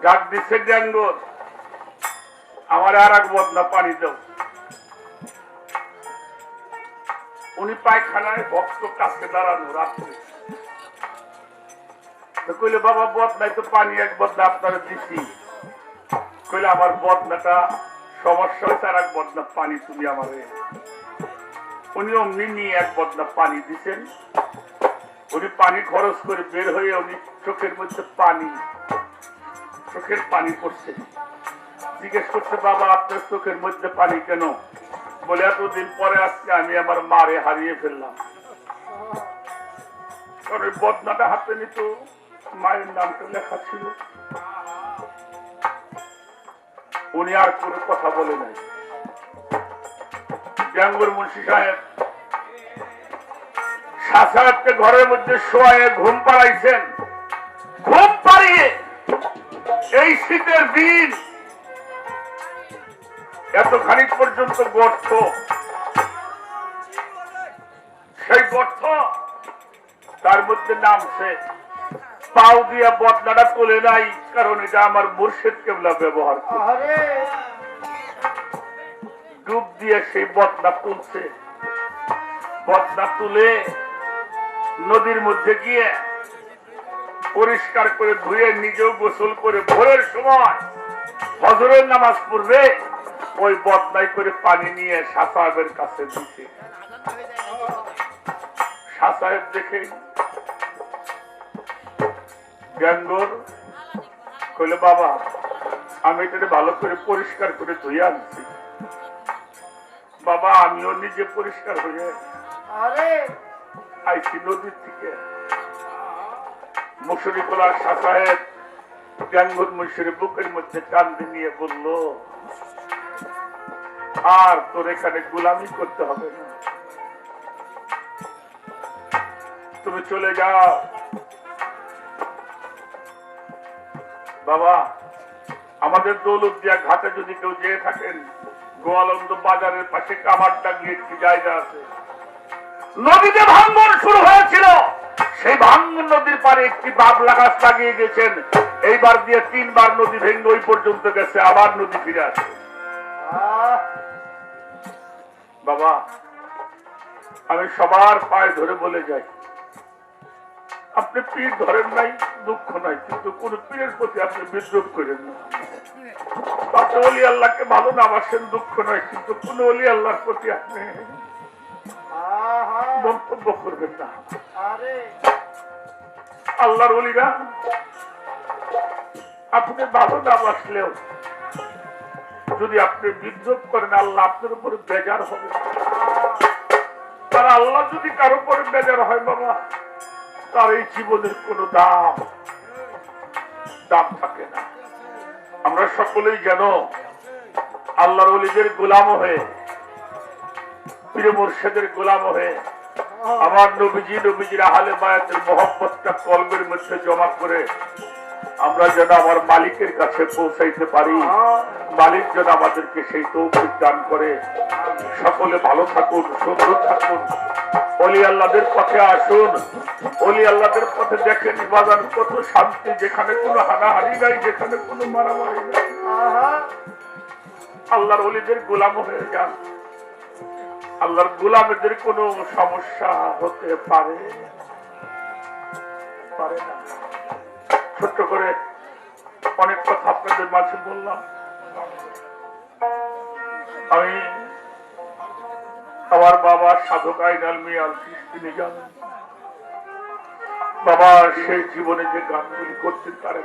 ডাক দিচ্ছে জ্ঞানগর আমার আর এক বদনা পানি দাও উনি পায়খানায় ভক্ত কাছে দাঁড়ানো রাত্রে তো কইলে বাবা বদনাই তো পানি এক বদনা আপনারা দিছি। কইলে আমার বদনাটা সমস্যা হয়েছে, আর এক বদনা পানি তুমি আমারে। উনি অমনি নিয়ে এক বদনা পানি দিছেন। উনি পানি খরচ করে বের হয়ে উনি চোখের মধ্যে পানি, চোখের পানি পড়ছে। জিজ্ঞেস করছে বাবা আপনার চোখের মধ্যে পানি কেন? বলে এতদিন পরে আজকে আমি আমার মারে হারিয়ে ফেললাম। কারণ ওই বদনাটা হাতে নিত, মায়ের নামটা লেখা ছিল। উনি আর কোনো কথা বলে নাই। জাঙ্গুর মুন্সি সাহেব শাহ সাহেবকে ঘরের মধ্যে শোয়ায় ঘুম পাড়াইছেন। ঘুম পাড়িয়ে এই শীতের দিন এতখানি পর্যন্ত গর্ত, সেই গর্ত তার মধ্যে নামছে। পাও দিয়া বদনাটা তুলে নাই, কারণ এটা আমার মুর্শিদ কেবলা ব্যবহার করে। ডুব দিয়ে সেই বদনা তুলছে। বদনা তুলে নদীর মধ্যে গিয়ে পরিষ্কার করে ধুয়ে নিজেও গোসল করে ভোরের সময় ফজরের নামাজ পড়বে, ওই বদনাই করে পানি নিয়ে শাহ সাহেবের কাছে দিচ্ছে। শাহ সাহেব দেখে গ্যাঙ্গর কইলে বাবা আমি এটা ভালো করে পরিষ্কার করে ধুয়ে আনছি। বাবা আমিও নিজে পরিষ্কার হয়ে আইছি নদীর থেকে। মুশরিকুল্লাহ শাহ সাহেব গ্যাঙ্গর মুশরি বুকের মধ্যে কান্দে নিয়ে বলল, আর তোর এখানে গোলামি করতে হবে না, তুমি চলে যাও। বাবা আমাদের দৌলতদিয়া ঘাটে যদি কেউ যেয়ে থাকেন, গোয়ালন্দ বাজারের পাশে কামার ডাঙ্গির একটি জায়গা আছে। নদীতে ভাঙ্গন শুরু হয়েছিল, সেই ভাঙ্গন নদীর পারে একটি বাবলা গাছ লাগিয়ে গেছেন। এইবার দিয়ে 3 বার নদী ভেঙ্গে ওই পর্যন্ত গেছে, আবার নদী ফিরে আসে। বাবা আমি সবার পায়ে ধরে বলে যাই, আপনি পীর ধরেন নাই দুঃখ নাই, কিন্তু কোন পীরের প্রতি আপনি বিদ্রোহ করেন না। আপনি ওলি আল্লাহকে ভালো না বাসেন দুঃখ নয়, কিন্তু কোন ওলি আল্লাহর প্রতি আপনি মন্তব্য করবেন না। আল্লাহর ওলিরা আপনি ভালো না বাসলেও যদি আপনি বিদ্রোহ করেন, আল্লাহ আপনার উপরে বেজার হবে। আর আল্লাহ যদি কারো উপরে বেজার হয় বাবা, তার এই জীবনের কোন দাম থাকে না। আমরা সকলেই যেন আল্লাহর ওলিদের গোলাম হয়ে, পীর মুর্শিদের গোলাম হয়ে, আমার নবীজির আহলে বায়াতের মহব্বতটা কলবের মধ্যে জমা করে আমরা যেন আমার মালিকের কাছে পৌঁছাইতে পারি। মালিক যেন আমাদেরকে সেই তৌফিক দান করে। সকলে ভালো থাকুন, সুন্দর থাকুন, ওলি আল্লাহদের পথে আসুন। ওলি আল্লাহদের পথে দেখেন বাজার কত শান্তি, যেখানে কোনো হানাহানি নাই, যেখানে কোনো মারামারি নাই। আল্লাহর ওলিদের গোলাম হয়ে যান, আল্লাহর গোলামদের কোনো সমস্যা হতে পারে না। ছোট্ট করে অনেক কথা আপনাদের মাঝে বললাম। আমি আমার বাবা সাধক আইনাল মিয়াল তিনি জানেন, বাবা সেই জীবনে যে গানগুলি করছেন তার